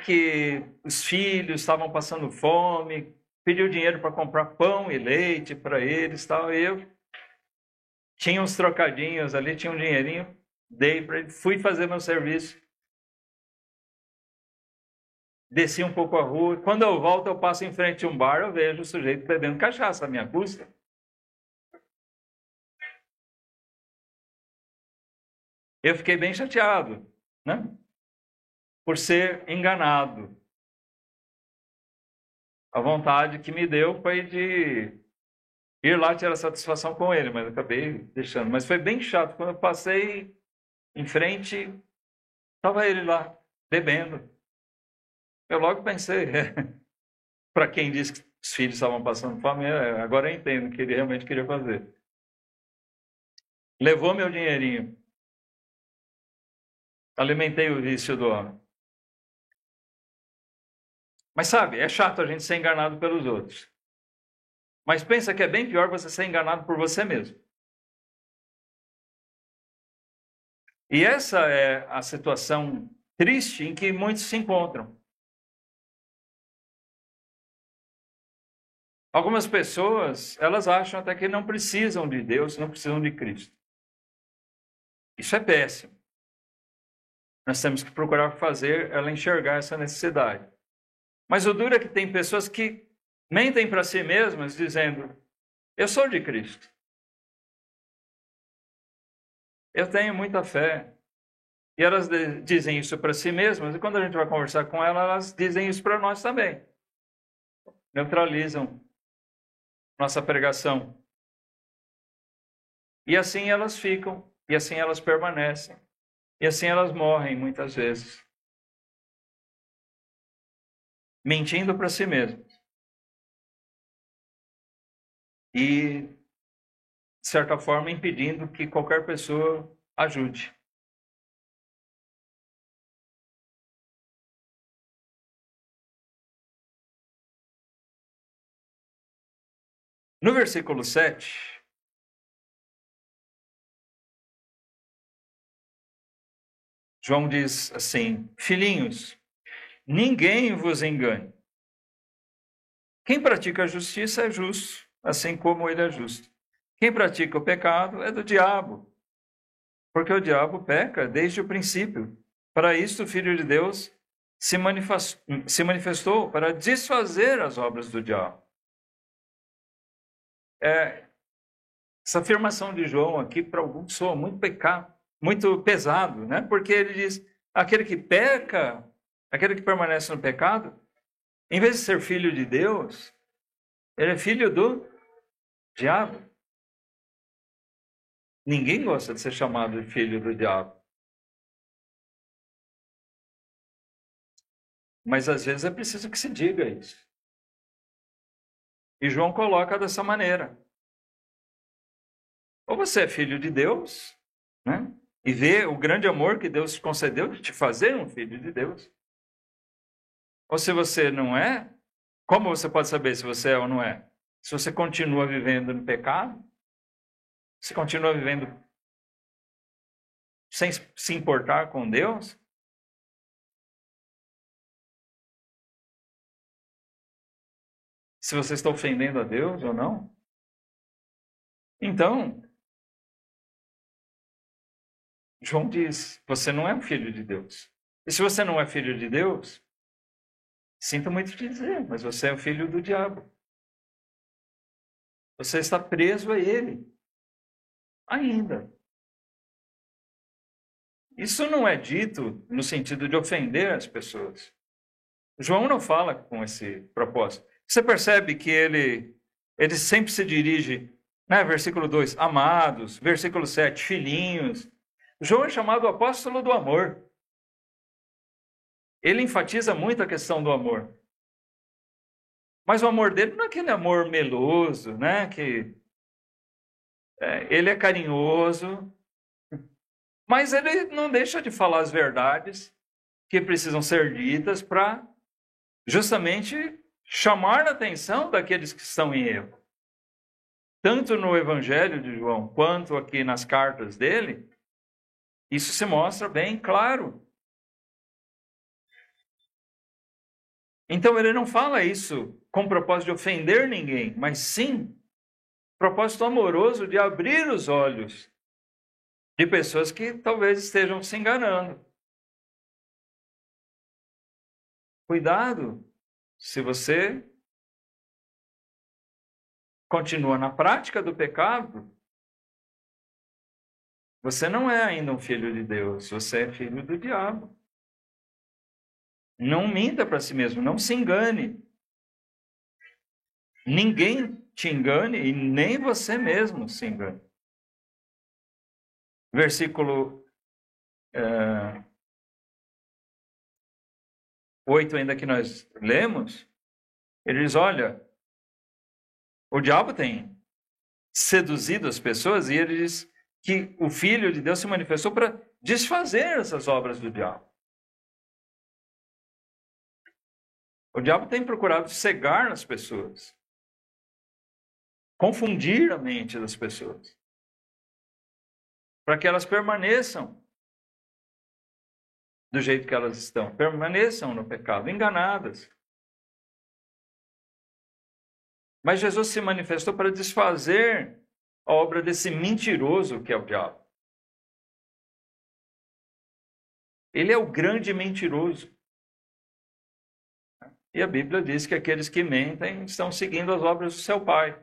que os filhos estavam passando fome, pediu dinheiro para comprar pão e leite para eles, tal, e eu tinha uns trocadinhos ali, tinha um dinheirinho, dei para ele, fui fazer meu serviço, desci um pouco a rua, quando eu volto eu passo em frente a um bar, eu vejo o sujeito bebendo cachaça à minha custa. Eu fiquei bem chateado, né? Por ser enganado. A vontade que me deu foi de ir lá tirar satisfação com ele, mas acabei deixando. Mas foi bem chato. Quando eu passei em frente, estava ele lá, bebendo. Eu logo pensei, para quem disse que os filhos estavam passando fome, agora eu entendo o que ele realmente queria fazer. Levou meu dinheirinho. Alimentei o vício do homem. Mas sabe, é chato a gente ser enganado pelos outros. Mas pensa que é bem pior você ser enganado por você mesmo. E essa é a situação triste em que muitos se encontram. Algumas pessoas, elas acham até que não precisam de Deus, não precisam de Cristo. Isso é péssimo. Nós temos que procurar fazer ela enxergar essa necessidade. Mas o duro é que tem pessoas que mentem para si mesmas dizendo: eu sou de Cristo. Eu tenho muita fé. E elas dizem isso para si mesmas, e quando a gente vai conversar com elas, elas dizem isso para nós também. Neutralizam nossa pregação. E assim elas ficam, e assim elas permanecem, e assim elas morrem muitas vezes. Mentindo para si mesmas. E, de certa forma, impedindo que qualquer pessoa ajude. No versículo 7, João diz assim: filhinhos, ninguém vos engane. Quem pratica a justiça é justo, assim como ele é justo. Quem pratica o pecado é do diabo, porque o diabo peca desde o princípio. Para isso, o Filho de Deus se manifestou para desfazer as obras do diabo. Essa afirmação de João aqui, para alguns, soa muito pesado, né? Porque ele diz: aquele que peca, aquele que permanece no pecado, em vez de ser filho de Deus, ele é filho do diabo. Ninguém gosta de ser chamado de filho do diabo. Mas às vezes é preciso que se diga isso. E João coloca dessa maneira. Ou você é filho de Deus, né? E vê o grande amor que Deus te concedeu de te fazer um filho de Deus. Ou se você não é, como você pode saber se você é ou não é? Se você continua vivendo no pecado, se continua vivendo sem se importar com Deus, se você está ofendendo a Deus ou não. Então, João diz, você não é um filho de Deus. E se você não é filho de Deus, sinto muito te dizer, mas você é o filho do diabo. Você está preso a ele. Ainda. Isso não é dito no sentido de ofender as pessoas. João não fala com esse propósito. Você percebe que ele sempre se dirige, né, versículo 2, amados, versículo 7, filhinhos. João é chamado apóstolo do amor. Ele enfatiza muito a questão do amor. Mas o amor dele não é aquele amor meloso, né, que ele é carinhoso, mas ele não deixa de falar as verdades que precisam ser ditas para justamente chamar a atenção daqueles que estão em erro. Tanto no Evangelho de João quanto aqui nas cartas dele, isso se mostra bem claro. Então ele não fala isso com o propósito de ofender ninguém, mas sim propósito amoroso de abrir os olhos de pessoas que talvez estejam se enganando. Cuidado, se você continua na prática do pecado, você não é ainda um filho de Deus, você é filho do diabo. Não minta para si mesmo, não se engane. Ninguém te engane e nem você mesmo se engane. Versículo 8, ainda que nós lemos, ele diz, olha, o diabo tem seduzido as pessoas e ele diz que o Filho de Deus se manifestou para desfazer essas obras do diabo. O diabo tem procurado cegar as pessoas, confundir a mente das pessoas, para que elas permaneçam do jeito que elas estão, permaneçam no pecado, enganadas. Mas Jesus se manifestou para desfazer a obra desse mentiroso que é o diabo. Ele é o grande mentiroso. E a Bíblia diz que aqueles que mentem estão seguindo as obras do seu pai.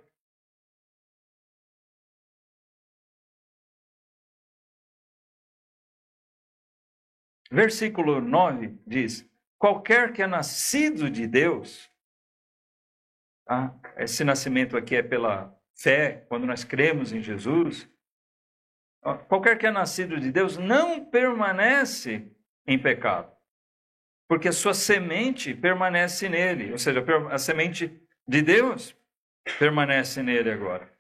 Versículo 9 diz, qualquer que é nascido de Deus, esse nascimento aqui é pela fé, quando nós cremos em Jesus, qualquer que é nascido de Deus não permanece em pecado, porque a sua semente permanece nele, ou seja, a semente de Deus permanece nele agora.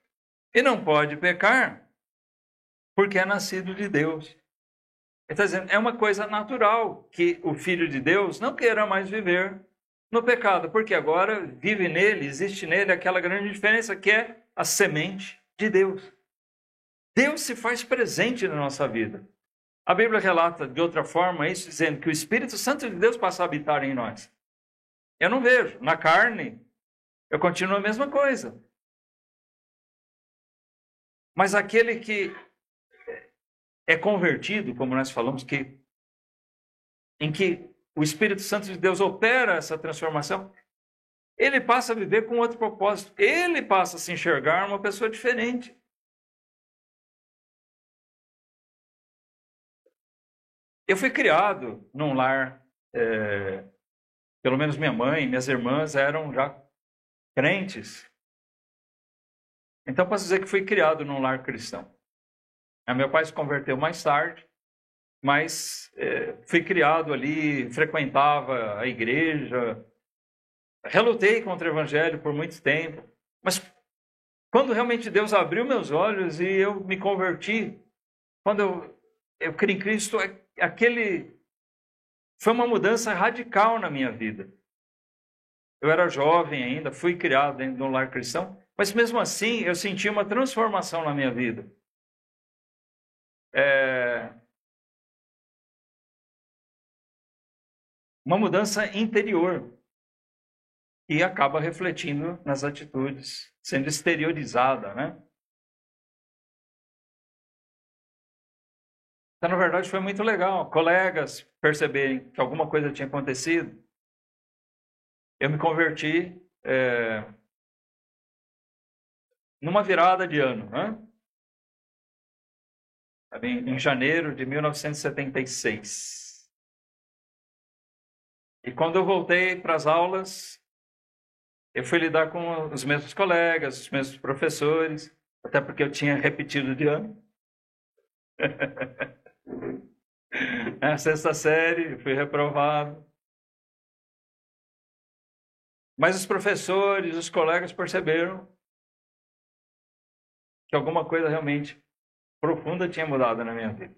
E não pode pecar, porque é nascido de Deus. Ele está dizendo, é uma coisa natural que o Filho de Deus não queira mais viver no pecado, porque agora vive nele, existe nele aquela grande diferença que é a semente de Deus. Deus se faz presente na nossa vida. A Bíblia relata de outra forma isso, dizendo que o Espírito Santo de Deus passa a habitar em nós. Eu não vejo. Na carne, eu continuo a mesma coisa. Mas aquele que é convertido, como nós falamos, em que o Espírito Santo de Deus opera essa transformação, ele passa a viver com outro propósito. Ele passa a se enxergar uma pessoa diferente. Eu fui criado num lar, pelo menos minha mãe, minhas irmãs eram já crentes. Então posso dizer que fui criado num lar cristão. Meu pai se converteu mais tarde, mas fui criado ali, frequentava a igreja, relutei contra o evangelho por muito tempo, mas quando realmente Deus abriu meus olhos e eu me converti, quando eu criei em Cristo, foi uma mudança radical na minha vida. Eu era jovem ainda, fui criado dentro de um lar cristão, mas mesmo assim eu senti uma transformação na minha vida. Uma mudança interior e acaba refletindo nas atitudes, sendo exteriorizada, né? Então, na verdade, foi muito legal. Colegas perceberem que alguma coisa tinha acontecido. Eu me converti numa virada de ano, né? Em janeiro de 1976. E quando eu voltei para as aulas, eu fui lidar com os mesmos colegas, os mesmos professores, até porque eu tinha repetido de ano. A sexta série, fui reprovado. Mas os professores, os colegas perceberam que alguma coisa realmente profunda tinha mudado na minha vida.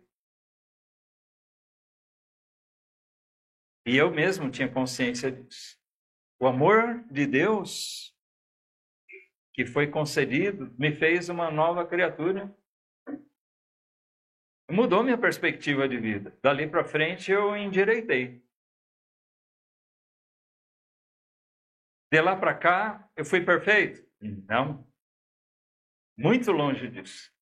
E eu mesmo tinha consciência disso. O amor de Deus que foi concedido me fez uma nova criatura. Mudou minha perspectiva de vida. Dali para frente eu endireitei. De lá para cá, eu fui perfeito? Não. Muito longe disso.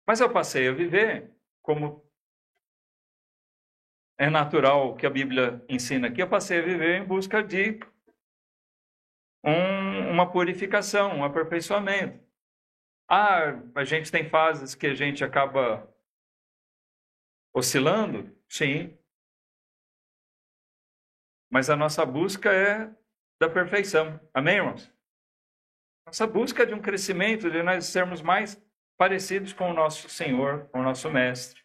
Mas eu passei a viver como é natural que a Bíblia ensina aqui. Eu passei a viver em busca de uma purificação, um aperfeiçoamento. A gente tem fases que a gente acaba oscilando? Sim. Mas a nossa busca é da perfeição. Amém, irmãos? Nossa busca é de um crescimento, de nós sermos mais parecidos com o nosso Senhor, com o nosso Mestre.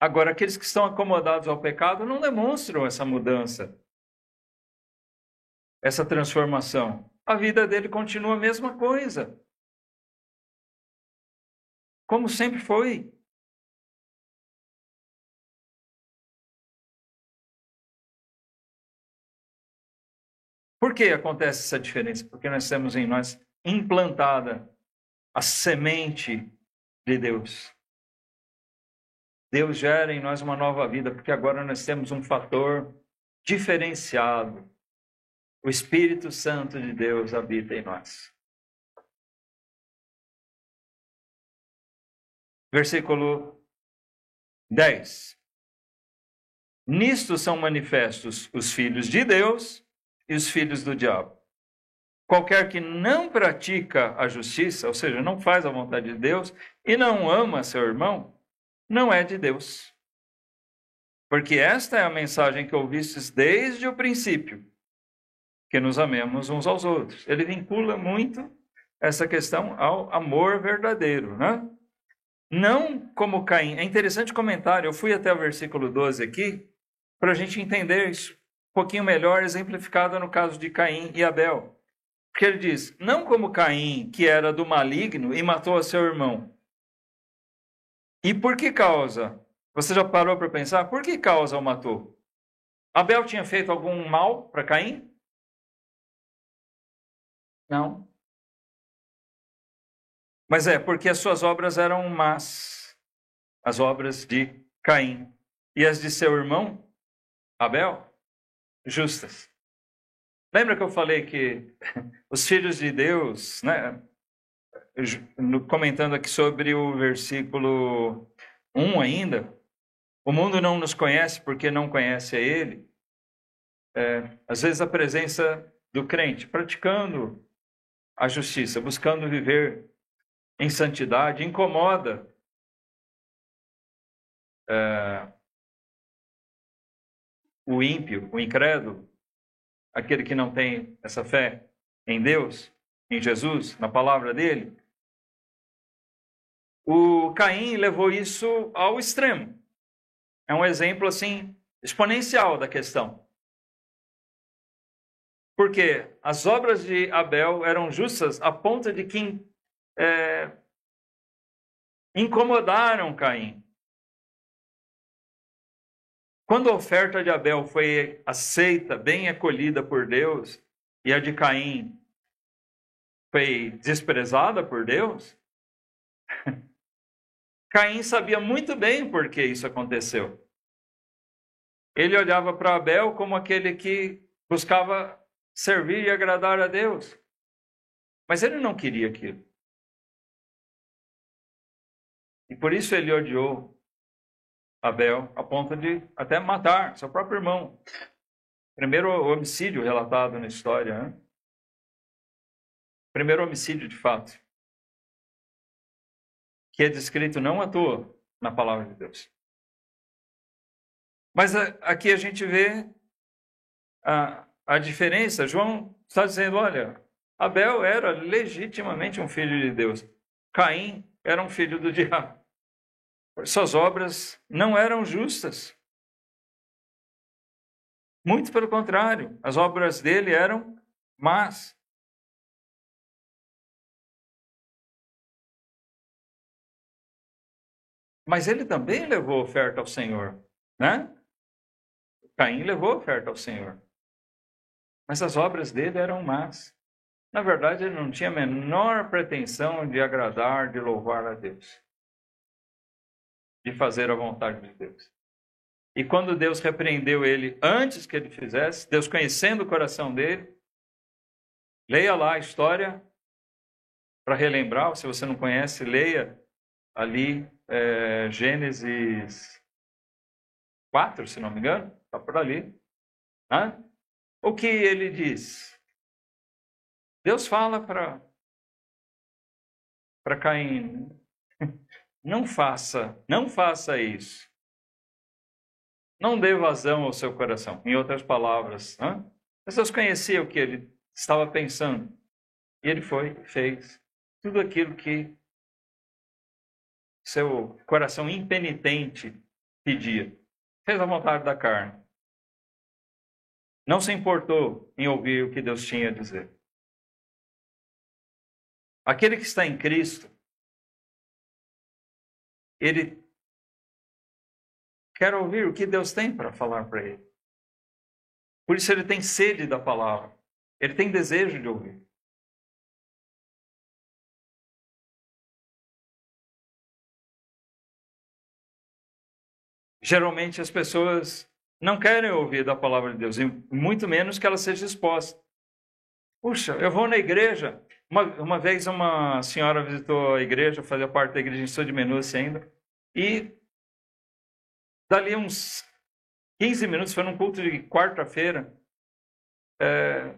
Agora, aqueles que estão acomodados ao pecado não demonstram essa mudança, essa transformação. A vida dele continua a mesma coisa. Como sempre foi. Por que acontece essa diferença? Porque nós temos em nós implantada a semente de Deus. Deus gera em nós uma nova vida, porque agora nós temos um fator diferenciado. O Espírito Santo de Deus habita em nós. Versículo 10. Nisto são manifestos os filhos de Deus e os filhos do diabo. Qualquer que não pratica a justiça, ou seja, não faz a vontade de Deus, e não ama seu irmão, não é de Deus. Porque esta é a mensagem que ouvistes desde o princípio, que nos amemos uns aos outros. Ele vincula muito essa questão ao amor verdadeiro, né? Não como Caim. É interessante o comentário, eu fui até o versículo 12 aqui, para a gente entender isso um pouquinho melhor, exemplificado no caso de Caim e Abel. Porque ele diz, não como Caim, que era do maligno e matou a seu irmão. E por que causa? Você já parou para pensar? Por que causa o matou? Abel tinha feito algum mal para Caim? Não. Mas é porque as suas obras eram más. As obras de Caim. E as de seu irmão, Abel, justas. Lembra que eu falei que os filhos de Deus, né? Comentando aqui sobre o versículo 1 ainda, o mundo não nos conhece porque não conhece a ele. Às vezes a presença do crente praticando a justiça, buscando viver em santidade, incomoda o ímpio, o incrédulo, aquele que não tem essa fé em Deus, em Jesus, na palavra dele. O Caim levou isso ao extremo. É um exemplo assim exponencial da questão. Porque as obras de Abel eram justas a ponto de que incomodaram Caim. Quando a oferta de Abel foi aceita, bem acolhida por Deus, e a de Caim foi desprezada por Deus, Caim sabia muito bem por que isso aconteceu. Ele olhava para Abel como aquele que buscava servir e agradar a Deus. Mas ele não queria aquilo. E por isso ele odiou Abel, a ponto de até matar seu próprio irmão. Primeiro homicídio relatado na história, né? Primeiro homicídio de fato, que é descrito não à toa na palavra de Deus. Mas aqui a gente vê a diferença. João está dizendo, olha, Abel era legitimamente um filho de Deus. Caim era um filho do diabo. Suas obras não eram justas. Muito pelo contrário, as obras dele eram más. Mas ele também levou oferta ao Senhor, né? Caim levou oferta ao Senhor. Mas as obras dele eram más. Na verdade, ele não tinha a menor pretensão de agradar, de louvar a Deus, de fazer a vontade de Deus. E quando Deus repreendeu ele antes que ele fizesse, Deus conhecendo o coração dele, leia lá a história para relembrar. Se você não conhece, leia ali Gênesis 4, se não me engano, está por ali. O que ele diz? Deus fala para Caim, não faça isso. Não dê vazão ao seu coração. Em outras palavras, mas Deus conhecia o que ele estava pensando. E ele fez tudo aquilo que seu coração impenitente pedia. Fez a vontade da carne. Não se importou em ouvir o que Deus tinha a dizer. Aquele que está em Cristo, ele quer ouvir o que Deus tem para falar para ele. Por isso ele tem sede da palavra. Ele tem desejo de ouvir. Geralmente as pessoas não querem ouvir da palavra de Deus, e muito menos que ela seja exposta. Puxa, eu vou na igreja. Uma vez uma senhora visitou a igreja, fazia parte da igreja em São de Menúcia ainda, e dali uns 15 minutos, foi num culto de quarta-feira,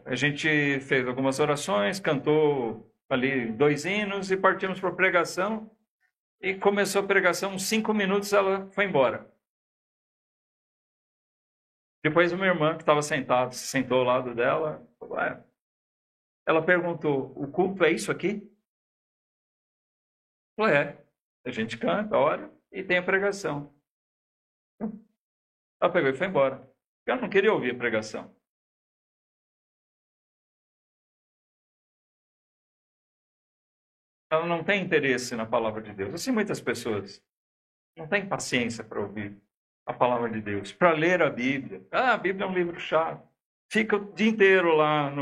a gente fez algumas orações, cantou ali 2 hinos e partimos para a pregação. E começou a pregação, uns 5 minutos ela foi embora. Depois uma irmã que estava sentada, se sentou ao lado dela, falou, ela perguntou, o culto é isso aqui? Falou, a gente canta, ora e tem a pregação. Ela pegou e foi embora. Eu não queria ouvir a pregação. Ela não tem interesse na palavra de Deus. Assim, muitas pessoas não têm paciência para ouvir a palavra de Deus, para ler a Bíblia. A Bíblia é um livro chato. Fica o dia inteiro lá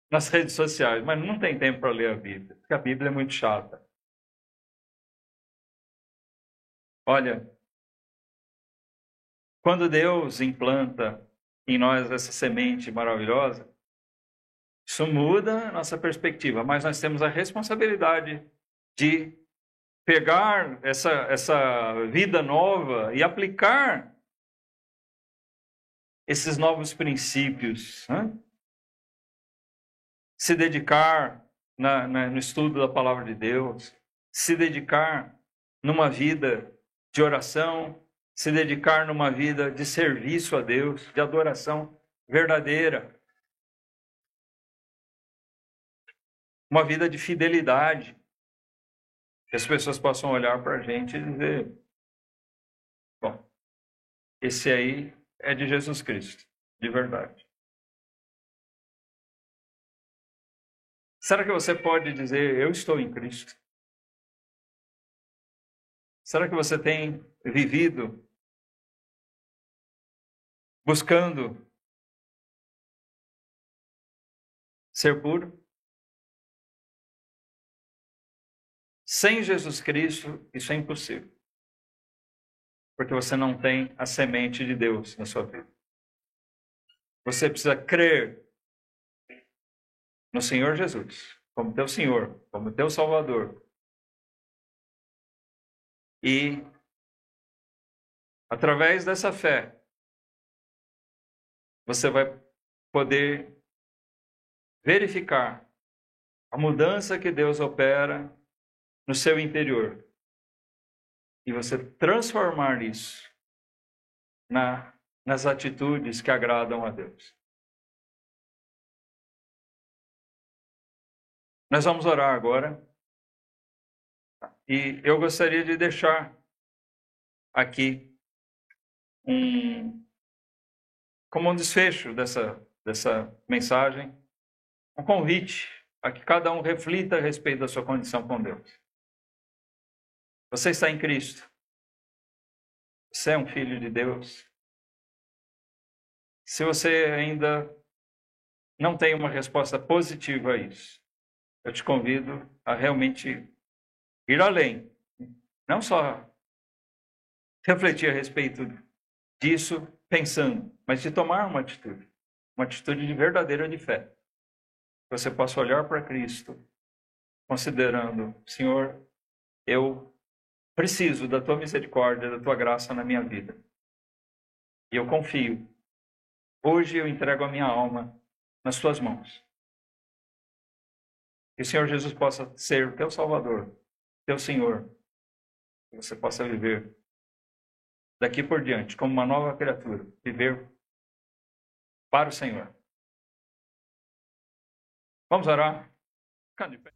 nas redes sociais, mas não tem tempo para ler a Bíblia, porque a Bíblia é muito chata. Olha, quando Deus implanta em nós essa semente maravilhosa, isso muda a nossa perspectiva, mas nós temos a responsabilidade de pegar essa vida nova e aplicar esses novos princípios, se dedicar no estudo da palavra de Deus, se dedicar numa vida de oração, se dedicar numa vida de serviço a Deus, de adoração verdadeira. Uma vida de fidelidade. Que as pessoas possam olhar para a gente e dizer, bom, esse aí é de Jesus Cristo, de verdade. Será que você pode dizer, eu estou em Cristo? Será que você tem vivido buscando ser puro? Sem Jesus Cristo, isso é impossível. Porque você não tem a semente de Deus na sua vida. Você precisa crer no Senhor Jesus, como teu Senhor, como teu Salvador. E, através dessa fé, você vai poder verificar a mudança que Deus opera no seu interior. E você transformar isso nas atitudes que agradam a Deus. Nós vamos orar agora. E eu gostaria de deixar aqui como um desfecho dessa mensagem, um convite a que cada um reflita a respeito da sua condição com Deus. Você está em Cristo. Você é um filho de Deus. Se você ainda não tem uma resposta positiva a isso, eu te convido a realmente ir além. Não só refletir a respeito disso pensando, mas de tomar uma atitude de verdadeira de fé. Você possa olhar para Cristo, considerando, Senhor, eu preciso da tua misericórdia, da tua graça na minha vida. E eu confio. Hoje eu entrego a minha alma nas tuas mãos. Que o Senhor Jesus possa ser o teu Salvador, teu Senhor. Que você possa viver daqui por diante como uma nova criatura. Viver para o Senhor. Vamos orar? Fica de pé.